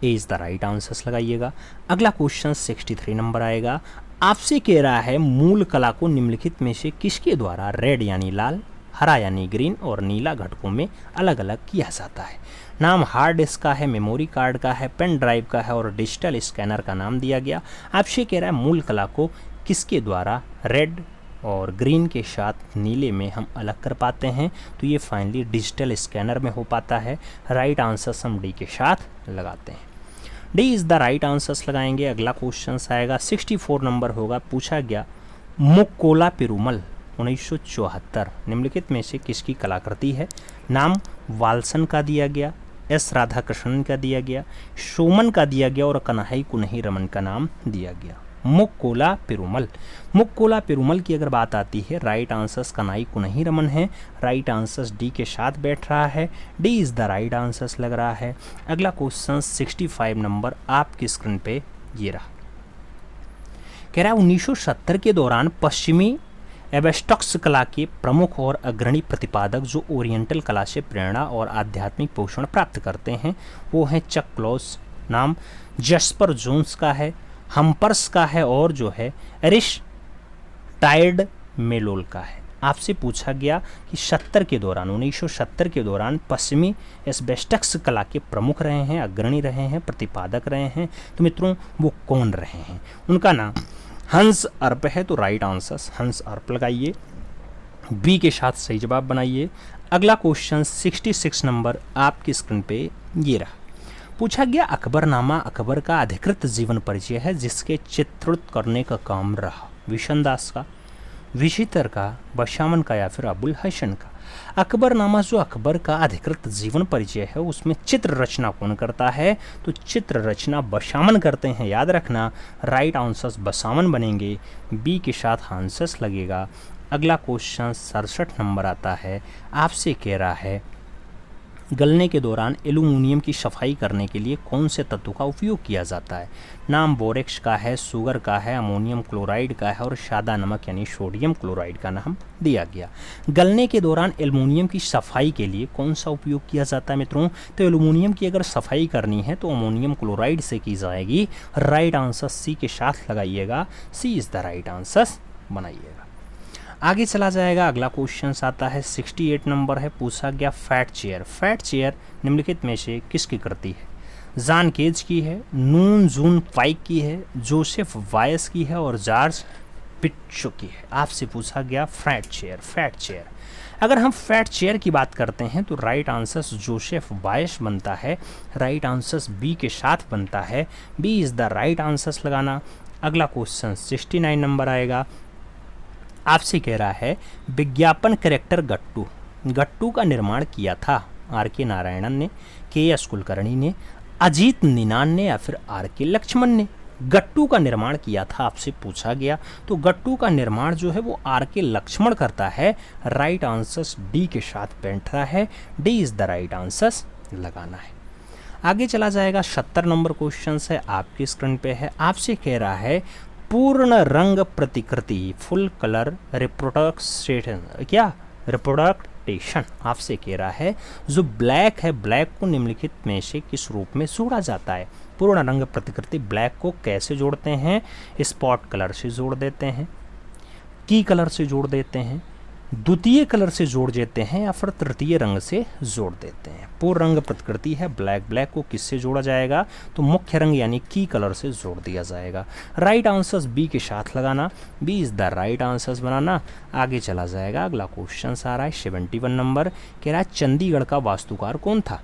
ए इज़ द राइट आंसर्स लगाइएगा। अगला क्वेश्चन 63 नंबर आएगा। आपसे कह रहा है मूल कला को निम्नलिखित में से किसके द्वारा रेड यानी लाल, हरा यानी ग्रीन और नीला घटकों में अलग अलग किया जाता है। नाम हार्ड डिस्क का है, मेमोरी कार्ड का है, पेन ड्राइव का है और डिजिटल स्कैनर का नाम दिया गया। आपसे कह रहा है मूल कला को किसके द्वारा रेड और ग्रीन के साथ नीले में हम अलग कर पाते हैं? तो ये फाइनली डिजिटल स्कैनर में हो पाता है। राइट आंसर हम डी के साथ लगाते हैं, D is the right answers लगाएंगे। अगला क्वेश्चन आएगा 64 नंबर होगा। पूछा गया मुक्कोला पेरुमल 1974 निम्नलिखित में से किसकी कलाकृति है? नाम वाल्सन का दिया गया, एस राधाकृष्णन का दिया गया, सोमन का दिया गया और कन्हई कुन्ही रमन का नाम दिया गया। मुक्कोला पेरुमल, मुक्कोला पेरुमल की अगर बात आती है, राइट आंसर्स कन्हई कुन्ही रमन है। राइट आंसर्स डी के साथ बैठ रहा है, D is the right answers लग रहा है। अगला क्वेश्चन 65 नंबर आपकी स्क्रीन पे ये रहा। कह रहा है 1970 के दौरान पश्चिमी एब्स्ट्रैक्ट कला के प्रमुख और अग्रणी प्रतिपादक जो ओरिएंटल कला से प्रेरणा और आध्यात्मिक पोषण प्राप्त करते हैं वो हैं चक क्लॉस, नाम जस्पर जोन्स का है, हम्पर्स का है और जो है एरिस्टाइड मेलोल का है। आपसे पूछा गया कि 1970 के दौरान पश्चिमी एब्स्ट्रैक्ट कला के प्रमुख रहे हैं, अग्रणी रहे हैं, प्रतिपादक रहे हैं, तो मित्रों वो कौन रहे हैं? उनका नाम हंस अर्प है। तो राइट आंसर्स हंस अर्प लगाइए, बी के साथ सही जवाब बनाइए। अगला क्वेश्चन 66 नंबर आपकी स्क्रीन पे ये रहा। पूछा गया अकबरनामा अकबर का अधिकृत जीवन परिचय है जिसके चित्रित करने का काम रहा विशनदास का, विशितर का, बशामन का या फिर अबुल हसन का। अकबरनामा जो अकबर का अधिकृत जीवन परिचय है उसमें चित्र रचना कौन करता है? तो चित्र रचना बशामन करते हैं, याद रखना। राइट आंसर्स बसामन बनेंगे, बी के साथ आंसर्स लगेगा। अगला क्वेश्चन 67 नंबर आता है। आपसे कह रहा है गलने के दौरान एल्यूमिनियम की सफाई करने के लिए कौन से तत्व का उपयोग किया जाता है? नाम बोरेक्स का है, सुगर का है, अमोनियम क्लोराइड का है और सादा नमक यानी सोडियम क्लोराइड का नाम दिया गया। गलने के दौरान एल्यूमिनियम की सफाई के लिए कौन सा उपयोग किया जाता है मित्रों? तो एल्यूमिनियम की अगर सफाई करनी है तो अमोनियम क्लोराइड से की जाएगी। राइट आंसर सी के साथ लगाइएगा, सी इज़ द राइट आंसर बनाइएगा। आगे चला जाएगा, अगला क्वेश्चन आता है 68 नंबर है, पूछा गया फैट चेयर। फैट चेयर निम्नलिखित में से किसकी कृति है? जॉन केज की है, नून जून पाइक की है, जोसेफ वायस की है और जॉर्ज पिट्चो की है। आपसे पूछा गया फैट चेयर। फैट चेयर, अगर हम फैट चेयर की बात करते हैं तो राइट आंसर जोसेफ वायस बनता है, राइट आंसर बी के साथ बनता है, B is the right answer लगाना। अगला क्वेश्चन 69 नंबर आएगा, आपसे कह रहा है विज्ञापन कैरेक्टर गट्टू। गट्टू का निर्माण किया था R.K. नारायणन ने, K.S. कुलकर्णी ने, अजीत निनान ने या फिर R.K. लक्ष्मण ने। गट्टू का निर्माण किया था आपसे पूछा गया, तो गट्टू का निर्माण जो है वो R.K. लक्ष्मण करता है। राइट आंसर डी के साथ बैठ रहा है, D is the right answer लगाना है। आगे चला जाएगा, 70 नंबर क्वेश्चन है, आपकी स्क्रीन पे है। आपसे कह रहा है पूर्ण रंग प्रतिकृति, फुल कलर रिप्रोडक्शन, क्या रिप्रोडक्टेशन आपसे कह रहा है जो ब्लैक है, ब्लैक को निम्नलिखित में से किस रूप में जोड़ा जाता है? पूर्ण रंग प्रतिकृति ब्लैक को कैसे जोड़ते हैं? स्पॉट कलर से जोड़ देते हैं, की कलर से जोड़ देते हैं, द्वितीय कलर से जोड़ देते हैं या फिर तृतीय रंग से जोड़ देते हैं। पूर्ण रंग प्रतिकृति है ब्लैक, ब्लैक को किससे जोड़ा जाएगा? तो मुख्य रंग यानी की कलर से जोड़ दिया जाएगा। राइट आंसर बी के साथ लगाना, B is the right answer बनाना। आगे चला जाएगा, अगला क्वेश्चन आ रहा है 71 नंबर, कह रहा है चंडीगढ़ का वास्तुकार कौन था?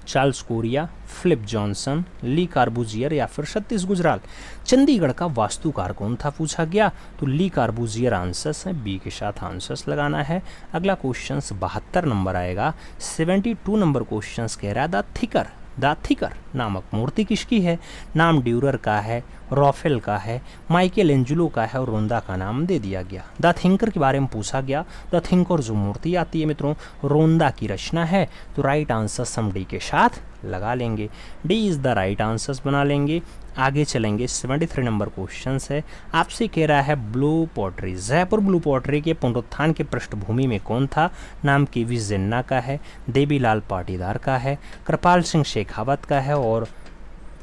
चार्ल्स कोरिया, फिलिप जॉनसन, ली कार्बूजियर या फिर सतीश गुजराल। चंडीगढ़ का वास्तुकार कौन था पूछा गया, तो ली कार्बूजियर आंसर्स है, बी के साथ आंसर्स लगाना है। अगला क्वेश्चन 72 नंबर आएगा। 72 नंबर क्वेश्चन कह रहा है द थिकर नामक मूर्ति किसकी है? नाम ड्यूरर का है, रॉफेल का है, माइकल एंजेलो का है और रोंदा का नाम दे दिया गया। द थिंकर के बारे में पूछा गया। द थिंकर जो मूर्ति आती है मित्रों, रोंदा की रचना है, तो राइट आंसर हम डी के साथ लगा लेंगे, D is the right answer बना लेंगे। आगे चलेंगे, 73 नंबर क्वेश्चन है, आपसे कह रहा है blue pottery. Jaipur blue pottery के पुनरुत्थान के पृष्ठभूमि में कौन था? नाम के.वी. जिन्ना का है, देवीलाल पाटीदार का है, कृपाल सिंह शेखावत का है और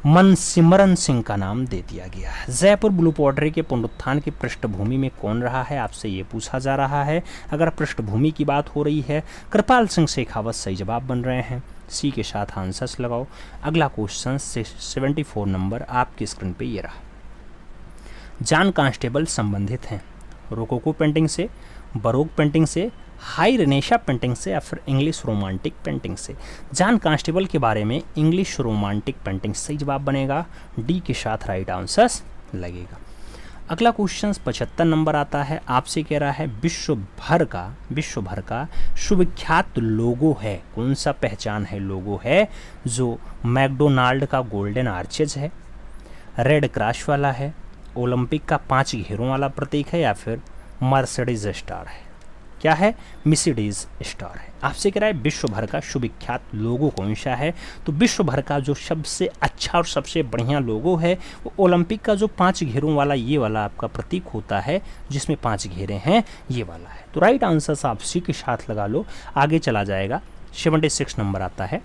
मनसिमरन सिंह का नाम दे दिया गया है। जयपुर ब्लू पॉटरी के पुनरुत्थान की पृष्ठभूमि में कौन रहा है, आपसे ये पूछा जा रहा है। अगर पृष्ठभूमि की बात हो रही है, कृपाल सिंह शेखावत सही जवाब बन रहे हैं, सी के साथ आंसर्स लगाओ। अगला क्वेश्चन 74 नंबर आपकी स्क्रीन पे ये रहा। जॉन कांस्टेबल संबंधित हैं रोकोको पेंटिंग से, बरोक पेंटिंग से, हाई रेनेशा पेंटिंग से या फिर इंग्लिश रोमांटिक पेंटिंग से। जॉन कांस्टेबल के बारे में इंग्लिश रोमांटिक पेंटिंग सही जवाब बनेगा, डी के साथ राइट आंसर्स लगेगा। अगला क्वेश्चन 75 नंबर आता है, आपसे कह रहा है विश्व भर का सुविख्यात लोगो है, कौन सा पहचान है लोगो है? जो मैकडोनाल्ड का गोल्डन आर्चेज है, रेड क्रॉस वाला है, ओलंपिक का 5 घेरों वाला प्रतीक है या फिर मर्सिडीज स्टार है? क्या है? मर्सिडीज स्टार है। आपसे कह रहा है विश्व भर का सुविख्यात लोगो कौन सा है? तो विश्व भर का जो सबसे अच्छा और सबसे बढ़िया लोगो है वो ओलंपिक का जो 5 घेरों वाला ये वाला आपका प्रतीक होता है, जिसमें 5 घेरे हैं, ये वाला है। तो राइट आंसर आप सी के साथ लगा लो। आगे चला जाएगा, 76 नंबर आता है,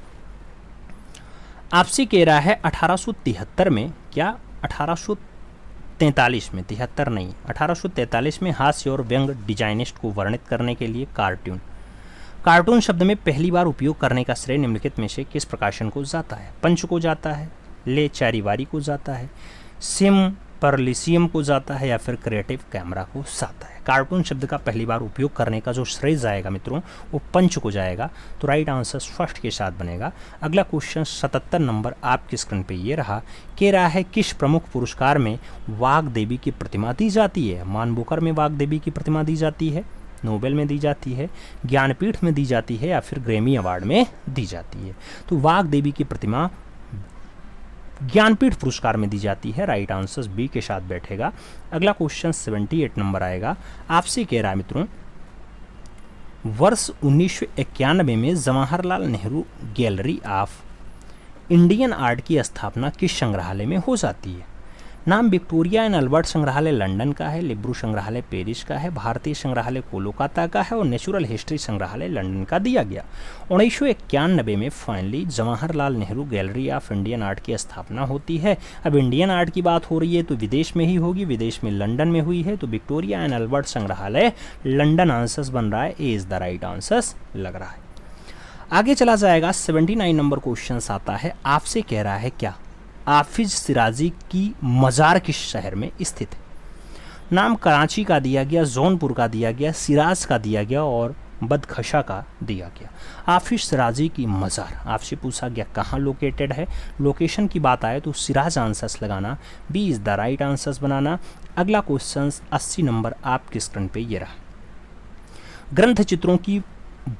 आपसे कह रहा है 1873 में, क्या 1843 में, 73 नहीं, 1843 में हास्य और व्यंग डिजाइनिस्ट को वर्णित करने के लिए कार्टून शब्द में पहली बार उपयोग करने का श्रेय निम्नलिखित में से किस प्रकाशन को जाता है? पंच को जाता है, ले चारीवारी को जाता है, सिम परलिसियम को जाता है या फिर क्रिएटिव कैमरा को जाता है? कार्टून शब्द का पहली बार उपयोग करने का जो श्रेय जाएगा मित्रों वो पंच को जाएगा, तो राइट आंसर फर्स्ट के साथ बनेगा। अगला क्वेश्चन 77 नंबर आपकी स्क्रीन पे ये रहा, कह रहा है किस प्रमुख पुरस्कार में वाग देवी की प्रतिमा दी जाती है? मानबुकर में वाग देवी की प्रतिमा दी जाती है, नोबेल में दी जाती है, ज्ञानपीठ में दी जाती है या फिर ग्रैमी अवार्ड में दी जाती है? तो वाग देवी की प्रतिमा ज्ञानपीठ पुरस्कार में दी जाती है, राइट आंसर बी के साथ बैठेगा। अगला क्वेश्चन 78 नंबर आएगा, आपसे कह रहा है मित्रों वर्ष 1991 में Jawaharlal Nehru gallery of Indian art की स्थापना किस संग्रहालय में हो जाती है? नाम विक्टोरिया एंड अल्बर्ट संग्रहालय लंदन का है, लिब्रू संग्रहालय पेरिस का है, भारतीय संग्रहालय कोलकाता का है और नेचुरल हिस्ट्री संग्रहालय लंदन का दिया गया। 1991 में finally Jawaharlal Nehru gallery of Indian art की स्थापना होती है। अब इंडियन आर्ट की बात हो रही है तो विदेश में ही होगी, विदेश में लंदन में हुई है, तो विक्टोरिया एंड अल्बर्ट संग्रहालय लंदन आंसर्स बन रहा है, ए इज द राइट आंसर्स लग रहा है। आगे चला जाएगा। 79 नंबर क्वेश्चन आता है, आपसे कह रहा है क्या हाफिज सिराजी की मज़ार किस शहर में स्थित है? नाम कराची का दिया गया, जौनपुर का दिया गया, सिराज का दिया गया और बदखशा का दिया गया। हाफिज सिराजी की मज़ार आपसे पूछा गया कहाँ लोकेटेड है। लोकेशन की बात आए तो सिराज आंसर्स लगाना, B is the right answers बनाना। अगला क्वेश्चन 80 नंबर आपके स्क्रीन पे ये रहा। ग्रंथ चित्रों की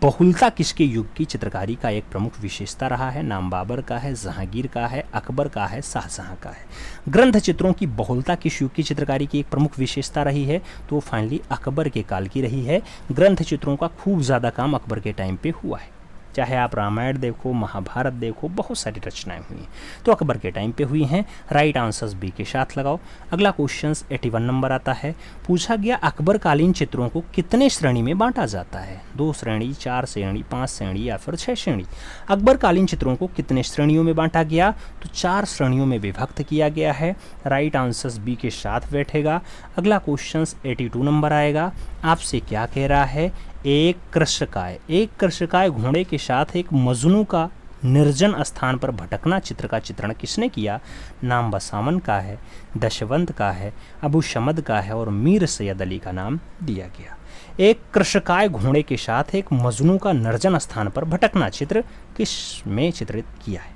बहुलता किसके युग की चित्रकारी का एक प्रमुख विशेषता रहा है? नाम बाबर का है, जहांगीर का है, अकबर का है, शाहजहां का है। ग्रंथ चित्रों की बहुलता किस युग की चित्रकारी की एक प्रमुख विशेषता रही है? तो फाइनली अकबर के काल की रही है। ग्रंथ चित्रों का खूब ज़्यादा काम अकबर के टाइम पे हुआ है। चाहे आप रामायण देखो, महाभारत देखो, बहुत सारी रचनाएं हुई हैं तो अकबर के टाइम पे हुई हैं। राइट आंसर्स बी के साथ लगाओ। अगला क्वेश्चन 81 नंबर आता है। पूछा गया अकबर कालीन चित्रों को कितने श्रेणी में बांटा जाता है? 2 श्रेणी, 4 श्रेणी, 5 श्रेणी या फिर 6 श्रेणी? अकबर कालीन चित्रों को कितने श्रेणियों में बांटा गया? तो 4 श्रेणियों में विभक्त किया गया है। राइट आंसर्स बी के साथ बैठेगा। अगला क्वेश्चन 82 नंबर आएगा। आपसे क्या कह रहा है? एक कृषकाय घोड़े के साथ एक मजनू का निर्जन स्थान पर भटकना चित्र का चित्रण किसने किया? नाम बसावन का है, दशवंत का है, अबू शमद का है और मीर सैयद अली का नाम दिया गया। एक कृषकाय घोड़े के साथ एक मजनू का निर्जन स्थान पर भटकना चित्र किस में चित्रित किया है?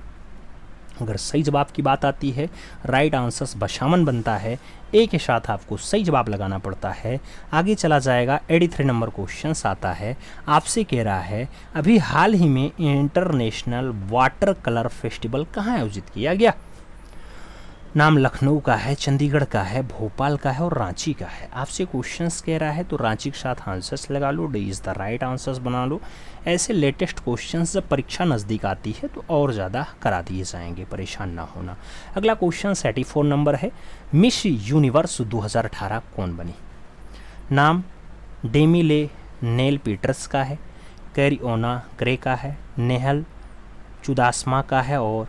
अगर सही जवाब की बात आती है, राइट आंसर्स बशामन बनता है। ए के साथ आपको सही जवाब लगाना पड़ता है। आगे चला जाएगा। 83 नंबर क्वेश्चन आता है। आपसे कह रहा है अभी हाल ही में इंटरनेशनल वाटर कलर फेस्टिवल कहाँ आयोजित किया गया? नाम लखनऊ का है, चंडीगढ़ का है, भोपाल का है और रांची का है। आपसे क्वेश्चंस कह रहा है तो रांची के साथ आंसर्स लगा लो, D is the right answers बना लो। ऐसे लेटेस्ट क्वेश्चंस जब परीक्षा नज़दीक आती है तो और ज़्यादा करा दिए जाएंगे, परेशान ना होना। अगला क्वेश्चन 84 नंबर है। मिस यूनिवर्स 2018 कौन बनी? नाम डेमिले नेल पीटर्स का है, कैरिओना ग्रे का है, नेहल चुदासमा का है और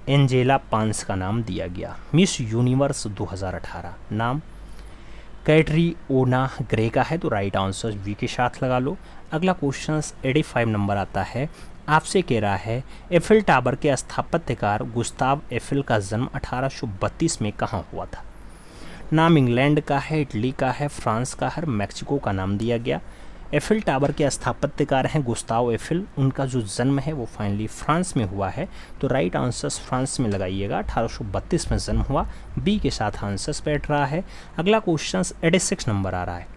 एंजेला पांस का नाम दिया गया। मिस यूनिवर्स 2018 नाम कैटरीओना ग्रे का है तो राइट आंसर वी के साथ लगा लो। अगला क्वेश्चन 85 नंबर आता है। आपसे कह रहा है एफिल टावर के स्थापत्यकार गुस्ताव एफिल का जन्म 1832 में कहाँ हुआ था? नाम इंग्लैंड का है, इटली का है, फ्रांस का है, मैक्सिको का नाम दिया गया। एफिल टावर के स्थापत्यकार हैं गुस्ताव एफिल। उनका जो जन्म है वो फाइनली फ्रांस में हुआ है तो राइट आंसर्स फ्रांस में लगाइएगा। 1832 में जन्म हुआ, बी के साथ आंसर्स बैठ रहा है। अगला क्वेश्चन 86 नंबर आ रहा है।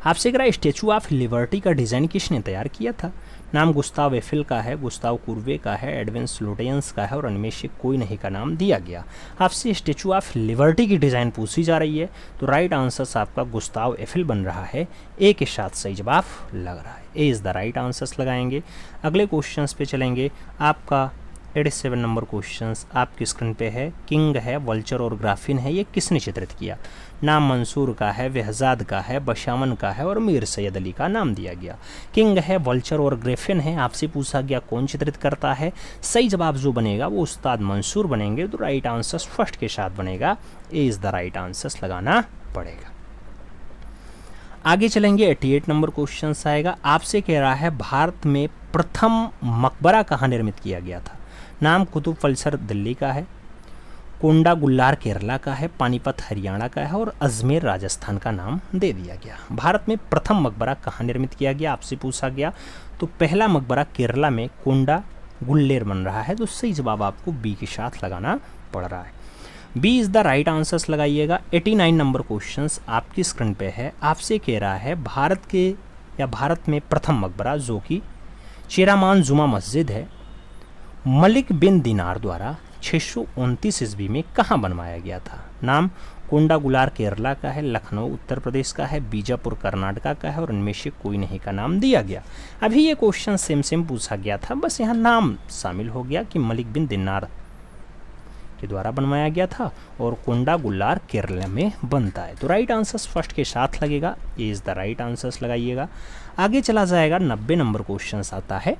आपसे कह रहा है स्टैचू ऑफ लिबर्टी का डिज़ाइन किसने तैयार किया था? नाम गुस्ताव एफिल का है, गुस्ताव कुर्वे का है, एडविन स्लोटेंस का है और इनमें से कोई नहीं का नाम दिया गया। आपसे स्टैचू ऑफ लिबर्टी की डिज़ाइन पूछी जा रही है तो राइट आंसर्स आपका गुस्ताव एफिल बन रहा है। ए के साथ सही जवाब लग रहा है, ए इज़ द राइट आंसर्स लगाएंगे। अगले क्वेश्चन पे चलेंगे। आपका 87 नंबर क्वेश्चन आपकी स्क्रीन पे है। किंग है, वल्चर और ग्राफिन है, ये किसने चित्रित किया? नाम मंसूर का है, बेहजाद का है, बशामन का है और मीर सैयद अली का नाम दिया गया। किंग है, वल्चर और ग्राफिन है। आपसे पूछा गया कौन चित्रित करता है? सही जवाब जो बनेगा वो उस्ताद मंसूर बनेंगे तो राइट आंसर फर्स्ट के साथ बनेगा, ए इज़ द राइट आंसर्स लगाना पड़ेगा। आगे चलेंगे। 88 नंबर क्वेश्चन आएगा। आपसे कह रहा है भारत में प्रथम मकबरा कहाँ निर्मित किया गया था? नाम कुतुब फलसर दिल्ली का है, कोंडा गुल्लार केरला का है, पानीपत हरियाणा का है और अजमेर राजस्थान का नाम दे दिया गया। भारत में प्रथम मकबरा कहाँ निर्मित किया गया आपसे पूछा गया तो पहला मकबरा केरला में कोंडा गुल्लेर बन रहा है तो सही जवाब आपको बी के साथ लगाना पड़ रहा है, B is the right answers लगाइएगा। 89 नंबर क्वेश्चन आपकी स्क्रीन पे है। आपसे कह रहा है भारत में प्रथम मकबरा जो कि चेरामान जुमा मस्जिद है, मलिक बिन दिनार द्वारा 629 ईस्वी में कहाँ बनवाया गया था? नाम कोंडा गुलार केरला का है, लखनऊ उत्तर प्रदेश का है, बीजापुर कर्नाटका का है और इनमें से कोई नहीं का नाम दिया गया। अभी ये क्वेश्चन सेम पूछा गया था, बस यहाँ नाम शामिल हो गया कि मलिक बिन दिनार के द्वारा बनवाया गया था और कोंडागुल्लार केरल में बनता है। तो राइट आंसर फर्स्ट के साथ लगेगा, ए इज़ द राइट आंसर लगाइएगा। आगे चला जाएगा 90 नंबर क्वेश्चन आता है,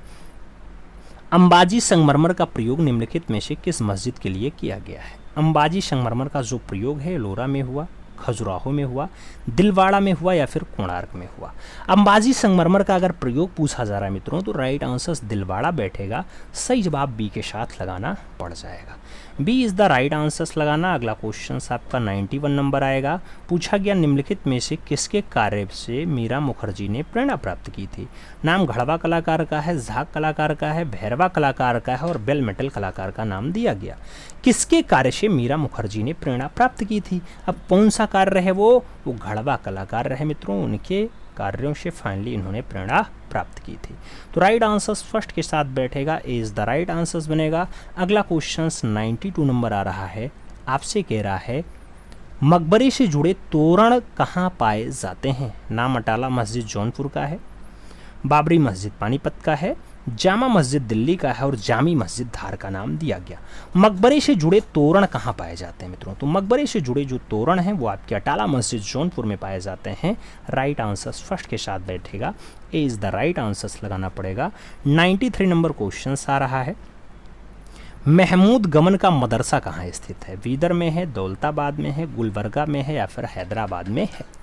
अंबाजी संगमरमर का प्रयोग निम्नलिखित में से किस मस्जिद के लिए किया गया है। अंबाजी संगमरमर का जो प्रयोग है एलोरा में हुआ, खजुराहो में हुआ, दिलवाड़ा में हुआ या फिर कोणार्क में हुआ। अंबाजी संगमरमर का अगर प्रयोग पूछा जा रहा है मित्रों तो राइट आंसर दिलवाड़ा बैठेगा, सही जवाब बी के साथ लगाना पड़ जाएगा। B is the right answers लगाना। अगला क्वेश्चन आपका 91 नंबर आएगा, पूछा गया निम्नलिखित में से किसके कार्य से मीरा मुखर्जी ने प्रेरणा प्राप्त की थी। नाम घड़वा कलाकार का है, झाक कलाकार का है, भैरवा कलाकार का है और बेल मेटल कलाकार का नाम दिया गया। किसके कार्य से मीरा मुखर्जी ने प्रेरणा प्राप्त की थी। अब कौन सा कार्य रहे वो घड़वा कलाकार रहे मित्रों, उनके कार्यों से फाइनली इन्होंने प्रेरणा प्राप्त की थी। तो राइट आंसर्स फर्स्ट के साथ बैठेगा, ए इज़ द राइट आंसर्स बनेगा। अगला क्वेश्चन 92 नंबर आ रहा है, आपसे कह रहा है मकबरे से जुड़े तोरण कहाँ पाए जाते हैं। नाम अटाला मस्जिद जौनपुर का है, बाबरी मस्जिद पानीपत का है, जामा मस्जिद दिल्ली का है और जामी मस्जिद धार का नाम दिया गया। मकबरे से जुड़े तोरण कहाँ पाए जाते हैं मित्रों, तो मकबरे से जुड़े जो तोरण हैं वो आपके अटाला मस्जिद जौनपुर में पाए जाते हैं। राइट आंसर फर्स्ट के साथ बैठेगा, ए इज़ द राइट आंसर लगाना पड़ेगा। 93 नंबर क्वेश्चन आ रहा है, महमूद गमन का मदरसा कहाँ स्थित है। बीदर में है, दौलताबाद में है, गुलबर्गा में है या फिर हैदराबाद में है।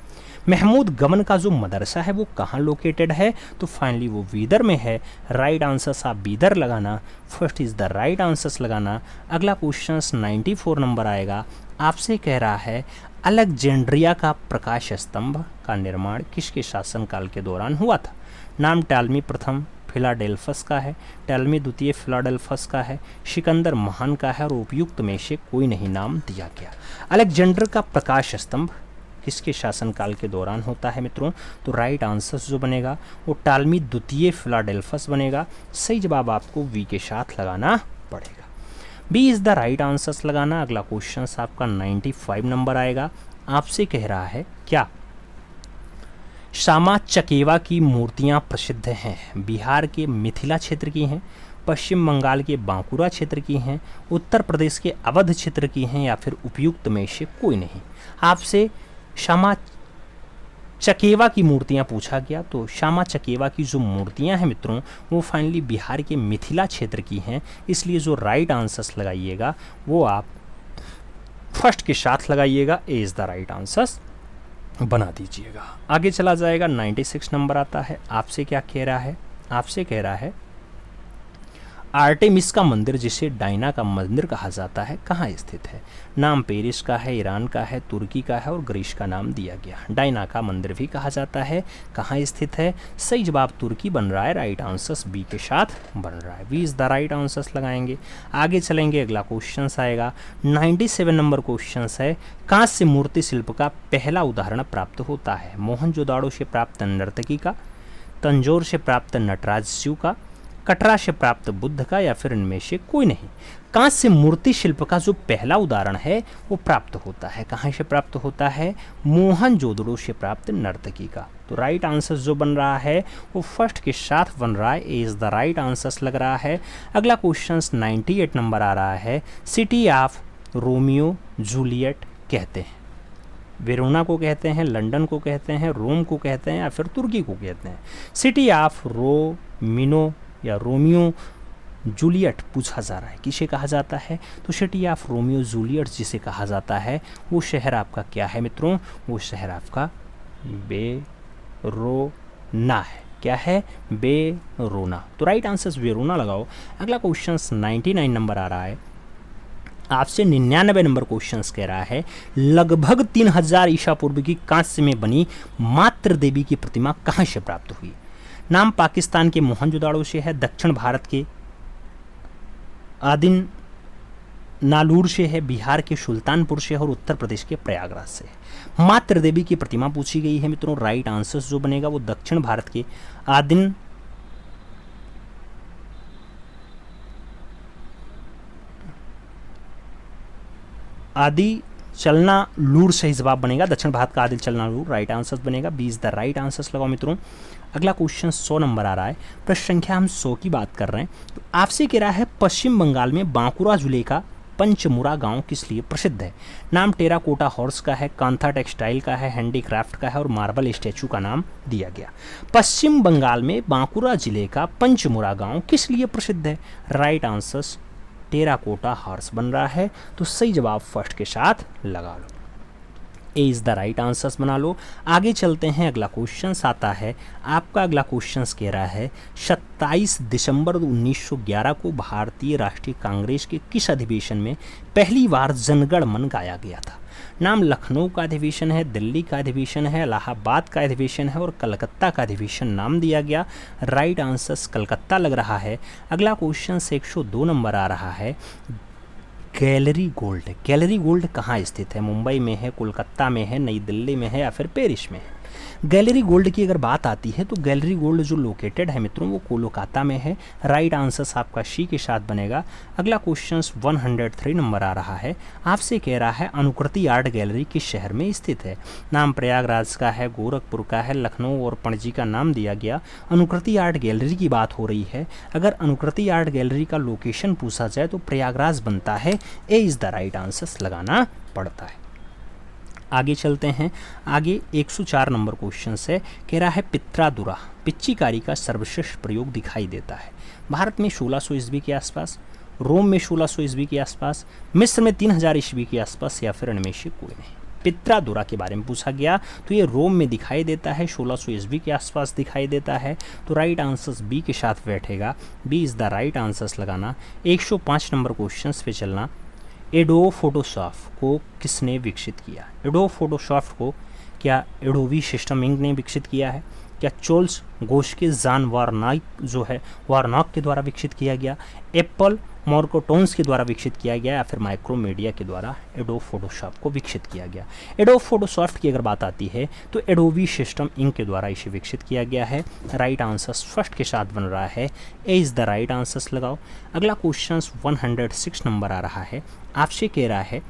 महमूद गमन का जो मदरसा है वो कहाँ लोकेटेड है, तो फाइनली वो बीदर में है। राइट आंसर आप बीदर लगाना, first is the right answer लगाना। अगला क्वेश्चन 94 नंबर आएगा, आपसे कह रहा है अलेक्जेंड्रिया का प्रकाश स्तंभ का निर्माण किसके शासनकाल के दौरान हुआ था। नाम टालमी प्रथम फिलाडेल्फस का है, टालमी द्वितीय फिलाडेल्फस का है, सिकंदर महान का है और उपयुक्त में से कोई नहीं नाम दिया गया। अलेक्जेंडर का प्रकाश स्तंभ किसके शासनकाल के दौरान होता है मित्रों, तो राइट आंसर जो बनेगा वो टालमी द्वितीय फिलाडेल्फस बनेगा। सही जवाब आपको वी के साथ लगाना पड़ेगा, B is the right answers लगाना। अगला क्वेश्चन आपका 95 नंबर आएगा, आपसे कह रहा है क्या श्यामा चकेवा की मूर्तियां प्रसिद्ध हैं। बिहार के मिथिला क्षेत्र की हैं, पश्चिम बंगाल के बांकुरा क्षेत्र की हैं, उत्तर प्रदेश के अवध क्षेत्र की हैं या फिर उपयुक्त में से कोई नहीं। आपसे श्यामा चकेवा की मूर्तियां पूछा गया, तो श्यामा चकेवा की जो मूर्तियां हैं मित्रों वो फाइनली बिहार के मिथिला क्षेत्र की हैं, इसलिए जो राइट आंसर्स लगाइएगा वो आप फर्स्ट के साथ लगाइएगा, ए इज़ द राइट आंसर्स बना दीजिएगा। आगे चला जाएगा 96 नंबर आता है, आपसे क्या कह रहा है, आपसे कह रहा है आर्टेमिस का मंदिर जिसे डायना का मंदिर कहा जाता है कहाँ स्थित है। नाम पेरिस का है, ईरान का है, तुर्की का है और ग्रीस का नाम दिया गया। डायना का मंदिर भी कहा जाता है, कहाँ स्थित है। सही जवाब तुर्की बन रहा है, राइट आंसर्स बी के साथ बन रहा है, B is the right answers लगाएंगे। आगे चलेंगे, अगला क्वेश्चन आएगा 97 नंबर क्वेश्चन है, कांस्य मूर्ति शिल्प का पहला उदाहरण प्राप्त होता है। मोहनजोदाड़ो से प्राप्त नर्तकी का, तंजौर से प्राप्त नटराज शिव का, कटरा से प्राप्त बुद्ध का या फिर इनमें से कोई नहीं। कांस्य मूर्ति शिल्प का जो पहला उदाहरण है वो प्राप्त होता है, कहाँ से प्राप्त होता है, मोहनजोदड़ो से प्राप्त नर्तकी का। तो राइट आंसर जो बन रहा है वो फर्स्ट के साथ बन रहा है, ए इज़ द राइट आंसर लग रहा है। अगला क्वेश्चन 98 नंबर आ रहा है, सिटी ऑफ रोमियो जूलियट कहते हैं। वेरोना को कहते हैं, लंदन को कहते हैं, रोम को कहते हैं या फिर तुर्की को कहते हैं। सिटी ऑफ रोमिनो या रोमियो जूलियट पूछा जा रहा है, किसे कहा जाता है, तो सिटी ऑफ रोमियो जूलियट जिसे कहा जाता है वो शहर आपका क्या है मित्रों, वो शहर आपका वेरोना है। क्या है, वेरोना। तो राइट आंसर वेरोना लगाओ। अगला क्वेश्चन 99 नंबर आ रहा है, आपसे 99 नंबर क्वेश्चन कह रहा है लगभग 3000 ईसा पूर्व की कांस्य में बनी मातृ देवी की प्रतिमा कहाँ से प्राप्त हुई। नाम पाकिस्तान के मोहनजोदाड़ो से है, दक्षिण भारत के आदिन नालूर से है, बिहार के सुल्तानपुर से है और उत्तर प्रदेश के प्रयागराज से है। मातृ देवी की प्रतिमा पूछी गई है मित्रों, राइट आंसर जो बनेगा वो दक्षिण भारत के आदि चलना लूर सही जवाब बनेगा, दक्षिण भारत का आदिल चलना लूर राइट आंसर बनेगा, 20 द राइट आंसर्स लगाओ मित्रों। अगला क्वेश्चन 100 नंबर आ रहा है, प्रश्न संख्या हम 100 की बात कर रहे हैं। तो आपसे कह रहा है पश्चिम बंगाल में बांकुरा जिले का पंचमुरा गांव किस लिए प्रसिद्ध है? नाम टेराकोटा हॉर्स का है, कांथा टेक्सटाइल का है, हैंडीक्राफ्ट का है और मार्बल स्टैचू का नाम दिया गया। पश्चिम बंगाल में बांकुरा जिले का पंचमुरा गांव किस लिए प्रसिद्ध है? राइट आंसर टेराकोटा हॉर्स बन रहा है, तो सही जवाब फर्स्ट के साथ लगा लो। A is the right answers बना लो। आगे चलते हैं, अगला क्वेश्चन आता है आपका। अगला क्वेश्चन कह रहा है 27 दिसंबर 1911 को भारतीय राष्ट्रीय कांग्रेस के किस अधिवेशन में पहली बार जनगण मन गाया गया था? नाम लखनऊ का अधिवेशन है, दिल्ली का अधिवेशन है, इलाहाबाद का अधिवेशन है और कलकत्ता का अधिवेशन नाम दिया गया। राइट आंसर्स कलकत्ता लग रहा है। अगला क्वेश्चन 102 नंबर आ रहा है। गैलरी गोल्ड कहाँ स्थित है? मुंबई में है, कोलकाता में है, नई दिल्ली में है या फिर पेरिस में है? गैलरी गोल्ड की अगर बात आती है तो गैलरी गोल्ड जो लोकेटेड है मित्रों वो कोलकाता में है। राइट आंसर्स आपका सी के साथ बनेगा। अगला क्वेश्चन 103 नंबर आ रहा है। आपसे कह रहा है अनुकृति आर्ट गैलरी किस शहर में स्थित है? नाम प्रयागराज का है, गोरखपुर का है, लखनऊ और पणजी का नाम दिया गया। अनुकृति आर्ट गैलरी की बात हो रही है। अगर अनुकृति आर्ट गैलरी का लोकेशन पूछा जाए तो प्रयागराज बनता है। ए इज़ द राइट आंसर्स लगाना पड़ता है। आगे चलते हैं। आगे 104 नंबर क्वेश्चन से कह रहा है पित्रादुरा पिच्चीकारी का सर्वश्रेष्ठ प्रयोग दिखाई देता है भारत में 1600 ईस्वी के आसपास, रोम में 1600 ईस्वी के आसपास, मिस्र में 3000 ईस्वी के आसपास या फिर इनमें से कोई नहीं। पित्रादुरा के बारे में पूछा गया तो ये रोम में दिखाई देता है, 1600 ईस्वी के आसपास दिखाई देता है। तो राइट आंसर्स बी के साथ बैठेगा। B is the right answers लगाना। 105 नंबर क्वेश्चन पे चलना। एडोब फोटोशॉप को किसने विकसित किया? एडोब फोटोशॉप को क्या एडोबी सिस्टम इंक ने विकसित किया है? क्या चोल्स गोश्के जान वारनॉक के द्वारा विकसित किया गया? एप्पल मॉर्कोटोन्स के द्वारा विकसित किया गया या फिर माइक्रोमीडिया के द्वारा एडोब फोटोशॉप को विकसित किया गया? एडोब फोटोशॉप की अगर बात आती है तो एडोबी सिस्टम इंक के द्वारा इसे विकसित किया गया है। राइट आंसर्स फर्स्ट के साथ बन रहा है। ए इज़ द राइट आंसर्स लगाओ। अगला क्वेश्चन 106 नंबर आ रहा है। आपसे कह रहा है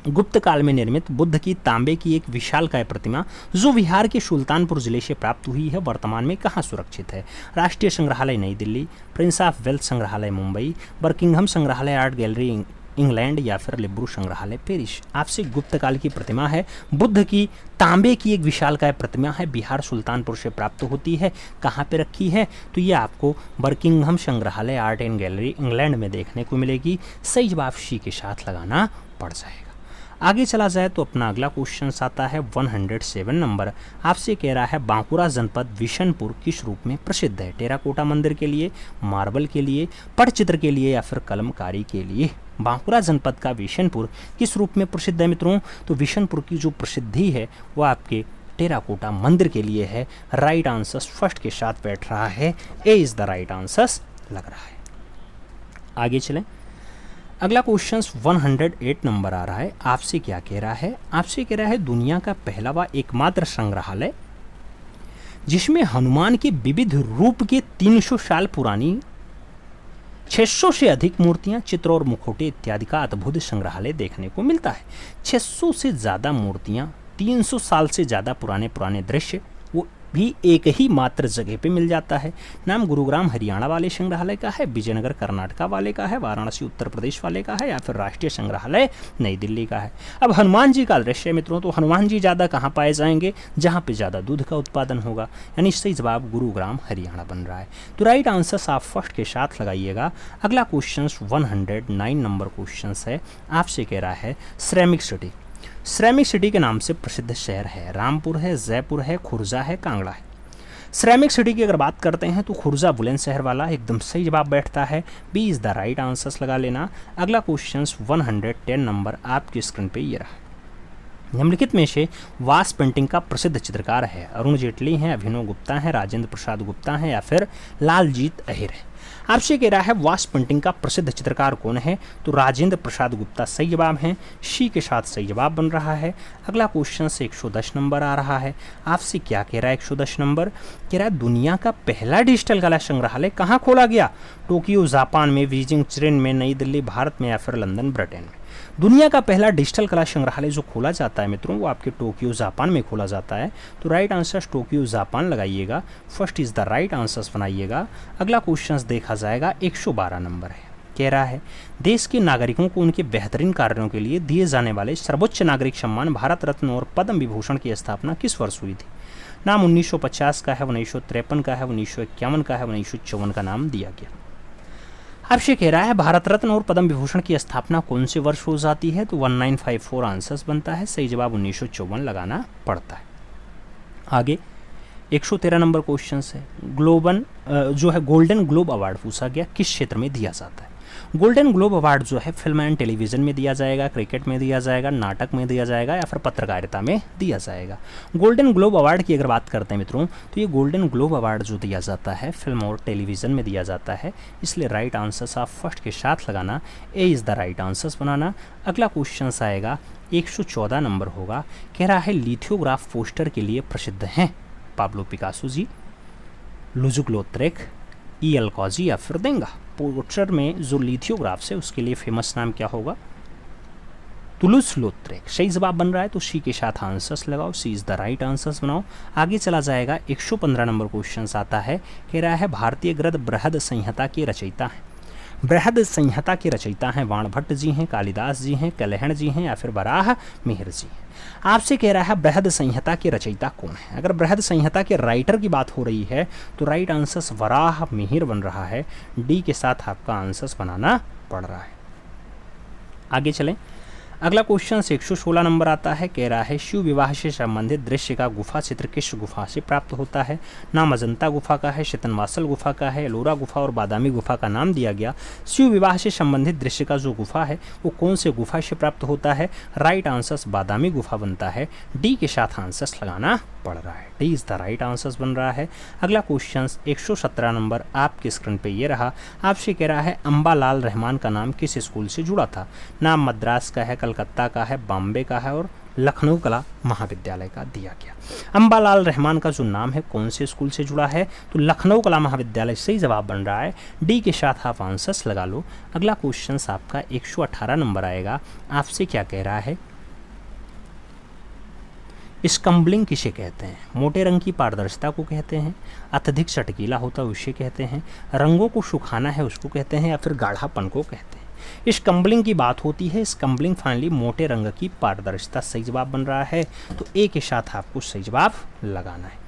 गुप्त काल में निर्मित बुद्ध की तांबे की एक विशालकाय प्रतिमा जो बिहार के सुल्तानपुर जिले से प्राप्त हुई है वर्तमान में कहाँ सुरक्षित है? राष्ट्रीय संग्रहालय नई दिल्ली, प्रिंस ऑफ वेल्स संग्रहालय मुंबई, बर्किंघम संग्रहालय आर्ट गैलरी इंग्लैंड या फिर लिब्रू संग्रहालय पेरिस। आपसे गुप्त काल की प्रतिमा है, बुद्ध की तांबे की एक विशालकाय प्रतिमा है, बिहार सुल्तानपुर से प्राप्त होती है। कहाँ पे रखी है? तो ये आपको बर्किंघम संग्रहालय आर्ट एंड गैलरी इंग्लैंड में देखने को मिलेगी। सही जवाब सी के साथ लगाना पड़ जाएगा। आगे चला जाए तो अपना अगला क्वेश्चन आता है 107 नंबर। आपसे कह रहा है बांकुरा जनपद विशनपुर किस रूप में प्रसिद्ध है? टेराकोटा मंदिर के लिए, मार्बल के लिए, पटचित्र के लिए या फिर कलमकारी के लिए? बांकुरा जनपद का विशनपुर किस रूप में प्रसिद्ध है मित्रों? तो विशनपुर की जो प्रसिद्धि है वो आपके टेराकोटा मंदिर के लिए है। राइट आंसर्स फर्स्ट के साथ बैठ रहा है। ए इज़ द राइट आंसर्स लग रहा है। आगे चलें। अगला क्वेश्चन 108 नंबर आ रहा है। आपसे क्या कह रहा है? आपसे कह रहा है दुनिया का पहला व एकमात्र संग्रहालय जिसमें हनुमान के विविध रूप के 300 साल पुरानी 600 से अधिक मूर्तियां, चित्र और मुखौटे इत्यादि का अद्भुत संग्रहालय देखने को मिलता है। 600 से ज़्यादा मूर्तियां, 300 साल से ज़्यादा पुराने दृश्य वो भी एक ही मात्र जगह पे मिल जाता है। नाम गुरुग्राम हरियाणा वाले संग्रहालय का है, विजयनगर कर्नाटका वाले का है, वाराणसी उत्तर प्रदेश वाले का है या फिर राष्ट्रीय संग्रहालय नई दिल्ली का है। अब हनुमान जी का दृश्य मित्रों, तो हनुमान जी ज़्यादा कहाँ पाए जाएंगे? जहाँ पे ज़्यादा दूध का उत्पादन होगा, यानी सही जवाब गुरुग्राम हरियाणा बन रहा है। तो राइट आंसर्स आप फर्स्ट के साथ लगाइएगा। अगला क्वेश्चन 109 नंबर क्वेश्चन है। आपसे कह रहा है सिरेमिक सिटी सिरेमिक सिटी के नाम से प्रसिद्ध शहर है। रामपुर है, जयपुर है, खुर्जा है, कांगड़ा है। सिरेमिक सिटी की अगर बात करते हैं तो खुर्जा बुलंदशहर वाला एकदम सही जवाब बैठता है। B is the right answers लगा लेना। अगला क्वेश्चन 110 नंबर आपकी स्क्रीन पे ये रहा। निम्नलिखित में से वास पेंटिंग का प्रसिद्ध चित्रकार है? अरुण जेटली हैं, अभिनव गुप्ता हैं, राजेंद्र प्रसाद गुप्ता हैं या फिर लालजीत अहिर है? आपसे कह रहा है वास पेंटिंग का प्रसिद्ध चित्रकार कौन है? तो राजेंद्र प्रसाद गुप्ता सही जवाब हैं। सी के साथ सही जवाब बन रहा है। अगला क्वेश्चन से 110 नंबर आ रहा है। आपसे क्या कह रहा है? 110 नंबर कह रहा है दुनिया का पहला डिजिटल कला संग्रहालय कहाँ खोला गया? टोक्यो जापान में, बीजिंग चीन में, नई दिल्ली भारत में या फिर लंदन ब्रिटेन में? दुनिया का पहला डिजिटल कला संग्रहालय जो खोला जाता है मित्रों वो आपके टोक्यो जापान में खोला जाता है। तो राइट आंसर टोक्यो जापान लगाइएगा। First is the right answers बनाइएगा। अगला क्वेश्चन देखा जाएगा 112 नंबर है। कह रहा है देश के नागरिकों को उनके बेहतरीन कार्यों के लिए दिए जाने वाले सर्वोच्च नागरिक सम्मान भारत रत्न और पद्म विभूषण की स्थापना किस वर्ष हुई थी। नाम 1950 का है, 1953 का है, 1951 का है, 1954 का नाम दिया गया। आपसे कह रहा है भारत रत्न और पद्म विभूषण की स्थापना कौन से वर्ष हो जाती है, तो 1954 आंसर्स बनता है। सही जवाब 1954 लगाना पड़ता है। आगे 113 नंबर क्वेश्चन है। गोल्डन ग्लोब अवार्ड पूछा गया, किस क्षेत्र में दिया जाता है। गोल्डन ग्लोब अवार्ड जो है फिल्म एंड टेलीविज़न में दिया जाएगा, क्रिकेट में दिया जाएगा, नाटक में दिया जाएगा या फिर पत्रकारिता में दिया जाएगा। गोल्डन ग्लोब अवार्ड की अगर बात करते हैं मित्रों, तो ये गोल्डन ग्लोब अवार्ड जो दिया जाता है फिल्म और टेलीविज़न में दिया जाता है, इसलिए राइट आंसर्स आप फर्स्ट के साथ लगाना, A is the right answers बनाना। अगला क्वेश्चन आएगा 114 नंबर होगा। कह रहा है लिथोग्राफ पोस्टर के लिए प्रसिद्ध हैं पाब्लो पिकासो जी, लुजुक लोत्रेक, ई.एल. कॉजी या फिर देंगा। पोस्टर में जो लिथोग्राफ्स है उसके लिए फेमस नाम क्या होगा, तुलुस लोत्रेक। सही जवाब बन रहा है तो सी के साथ आंसर्स लगाओ, सी इज द राइट आंसर्स बनाओ। आगे चला जाएगा 115 नंबर क्वेश्चन आता है। कह रहा है भारतीय गद्य बृहद संहिता के रचयिता हैं। बृहद संहिता के रचयिता हैं बाणभट्ट जी हैं, कालिदास जी हैं, कलहण जी हैं या फिर वराह मिहिर जी हैं। आपसे कह रहा है बृहद संहिता के रचयिता कौन है। अगर बृहद संहिता के राइटर की बात हो रही है तो राइट आंसर्स वराह मिहिर बन रहा है, डी के साथ आपका आंसर्स बनाना पड़ रहा है। आगे चलें। अगला क्वेश्चन 116 नंबर आता है। कह रहा है शिव विवाह से संबंधित दृश्य का गुफा चित्र किस गुफा से प्राप्त होता है। नाम अजंता गुफा का है, शितनवासल गुफा का है, एलोरा गुफा और बादामी गुफा का नाम दिया गया। शिव विवाह से संबंधित दृश्य का जो गुफा है वो कौन से गुफा से प्राप्त होता है। राइट आंसर्स बादामी गुफा बनता है, डी के साथ आंसर्स लगाना पड़ रहा है, D is the right answers बन रहा है। अगला क्वेश्चन 117 नंबर आपके स्क्रीन पे ये रहा। आपसे कह रहा है अंबालाल रहमान का नाम किस स्कूल से जुड़ा था। नाम मद्रास का है, कलकत्ता का है, बॉम्बे का है और लखनऊ कला महाविद्यालय का दिया गया। अंबालाल रहमान का जो नाम है कौन से स्कूल से जुड़ा है, तो लखनऊ कला महाविद्यालय सही जवाब बन रहा है, डी के साथ आप आंसर्स लगा लो। अगला क्वेश्चन आपका 118 नंबर आएगा। आपसे क्या कह रहा है स्कम्बलिंग किसे कहते हैं। मोटे रंग की पारदर्शिता को कहते हैं, अत्यधिक चटकीला होता है उसे कहते हैं, रंगों को सुखाना है उसको कहते हैं या फिर गाढ़ापन को कहते हैं। स्कम्बलिंग की बात होती है, स्कम्बलिंग फाइनली मोटे रंग की पारदर्शिता सही जवाब बन रहा है, तो ए के साथ आपको सही जवाब लगाना है।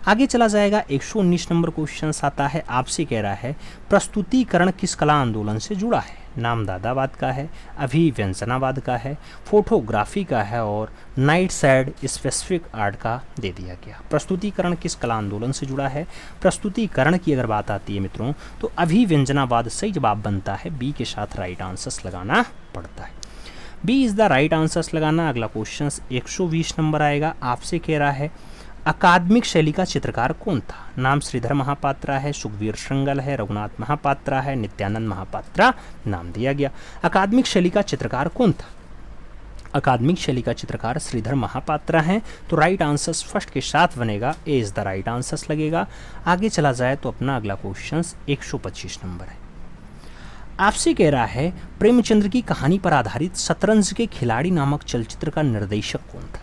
आगे चला जाएगा 119 नंबर क्वेश्चन आता है। आपसे कह रहा है प्रस्तुतिकरण किस कला आंदोलन से जुड़ा है। नाम दादावाद का है, अभिव्यंजनावाद का है, फोटोग्राफी का है और नाइट साइड स्पेसिफिक आर्ट का दे दिया गया। प्रस्तुतिकरण किस कला आंदोलन से जुड़ा है। प्रस्तुतिकरण की अगर बात आती है मित्रों तो अभिव्यंजनावाद सही जवाब बनता है, बी के साथ राइट आंसर्स लगाना पड़ता है, B is the right answers लगाना। अगला क्वेश्चन 120 नंबर आएगा। आपसे कह रहा है अकादमिक शैली का चित्रकार कौन था। नाम श्रीधर महापात्रा है, सुखवीर श्रृंगल है, रघुनाथ महापात्रा है, नित्यानंद महापात्रा नाम दिया गया। अकादमिक शैली का चित्रकार कौन था। अकादमिक शैली का चित्रकार श्रीधर महापात्रा हैं, तो राइट आंसर्स फर्स्ट के साथ बनेगा, ए इज द राइट आंसर्स लगेगा। आगे चला जाए तो अपना अगला क्वेश्चन 125 नंबर है। आपसे कह रहा है प्रेमचंद्र की कहानी पर आधारित शतरंज के खिलाड़ी नामक चलचित्र का निर्देशक कौन था।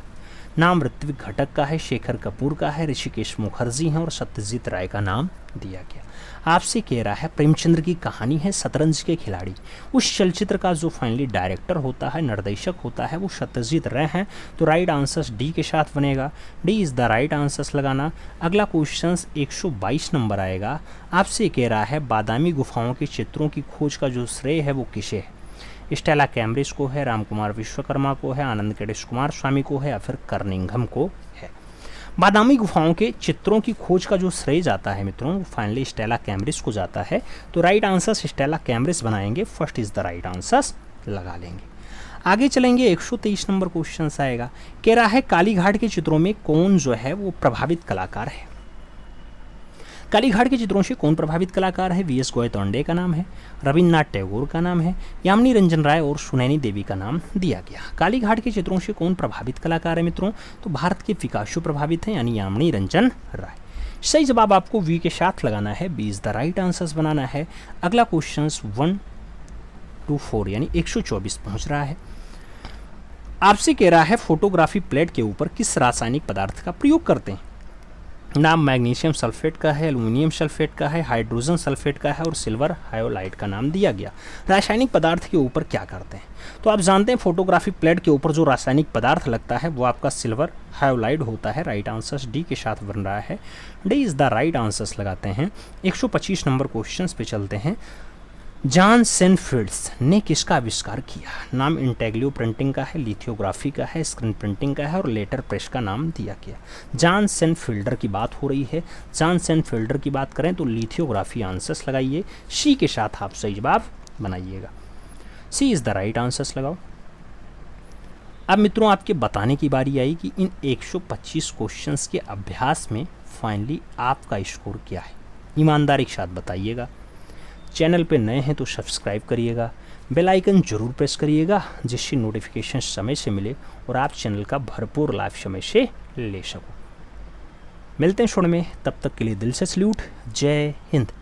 नाम ऋत्विक घटक का है, शेखर कपूर का है, ऋषिकेश मुखर्जी हैं और सत्यजीत राय का नाम दिया गया। आपसे कह रहा है प्रेमचंद्र की कहानी है शतरंज के खिलाड़ी, उस चलचित्र का जो फाइनली डायरेक्टर होता है, निर्देशक होता है, वो सत्यजीत राय हैं, तो राइट आंसर्स डी के साथ बनेगा, D is the right answers लगाना। अगला क्वेश्चन 122 नंबर आएगा। आपसे कह रहा है बादामी गुफाओं के चित्रों की खोज का जो श्रेय है वो किसे है। स्टेला कैम्ब्रिज को है, रामकुमार विश्वकर्मा को है, आनंद केडेश कुमार स्वामी को है या फिर कर्निंघम को है। बादामी गुफाओं के चित्रों की खोज का जो श्रेय जाता है मित्रों वो फाइनली स्टेला कैम्ब्रिज को जाता है, तो राइट आंसर्स स्टेला कैम्ब्रिज बनाएंगे, first is the right answers लगा लेंगे। आगे चलेंगे 123 नंबर क्वेश्चन आएगा। कह रहा है कालीघाट के चित्रों में कौन जो है वो प्रभावित कलाकार है। कालीघाट के चित्रों से कौन प्रभावित कलाकार है। वी.एस. गोयतोंडे का नाम है, रविन्द्रनाथ टैगोर का नाम है, यामिनी रंजन राय और सुनैनी देवी का नाम दिया गया। कालीघाट के चित्रों से कौन प्रभावित कलाकार है मित्रों, तो भारत के पिकासो प्रभावित हैं यानी यामिनी रंजन राय। सही जवाब आपको वी के साथ लगाना है, B is the right answers बनाना है। अगला क्वेश्चन 124 यानी 124 पहुंच रहा है। आपसे कह रहा है फोटोग्राफी प्लेट के ऊपर किस रासायनिक पदार्थ का प्रयोग करते हैं। नाम मैग्नीशियम सल्फेट का है, एल्युमिनियम सल्फेट का है, हाइड्रोजन सल्फेट का है और सिल्वर हायोलाइट का नाम दिया गया। रासायनिक पदार्थ के ऊपर क्या करते हैं? तो आप जानते हैं फोटोग्राफिक प्लेट के ऊपर जो रासायनिक पदार्थ लगता है वो आपका सिल्वर हायोलाइड होता है। राइट आंसर डी के साथ बन रहा है, D is the right answers लगाते हैं। 125 नंबर क्वेश्चन पे चलते हैं। जॉन सेनफील्ड्स ने किसका आविष्कार किया? नाम इंटेग्लियो प्रिंटिंग का है, लिथियोग्राफी का है, स्क्रीन प्रिंटिंग का है और लेटर प्रेस का नाम दिया गया। जॉन सेनफील्डर की बात हो रही है। जॉन सेनफील्डर की बात करें तो लिथियोग्राफी आंसर्स लगाइए, सी के साथ आप सही जवाब बनाइएगा। सी इज़ द राइट आंसर्स लगाओ। अब मित्रों आपके बताने की बारी आई कि इन 125 क्वेश्चंस के अभ्यास में फाइनली आपका स्कोर क्या है। ईमानदारी के साथ बताइएगा। चैनल पे नए हैं तो सब्सक्राइब करिएगा, बेल आइकन जरूर प्रेस करिएगा जिससे नोटिफिकेशन समय से मिले और आप चैनल का भरपूर लाभ समय से ले सको। मिलते हैं शो में, तब तक के लिए दिल से सल्यूट। जय हिंद।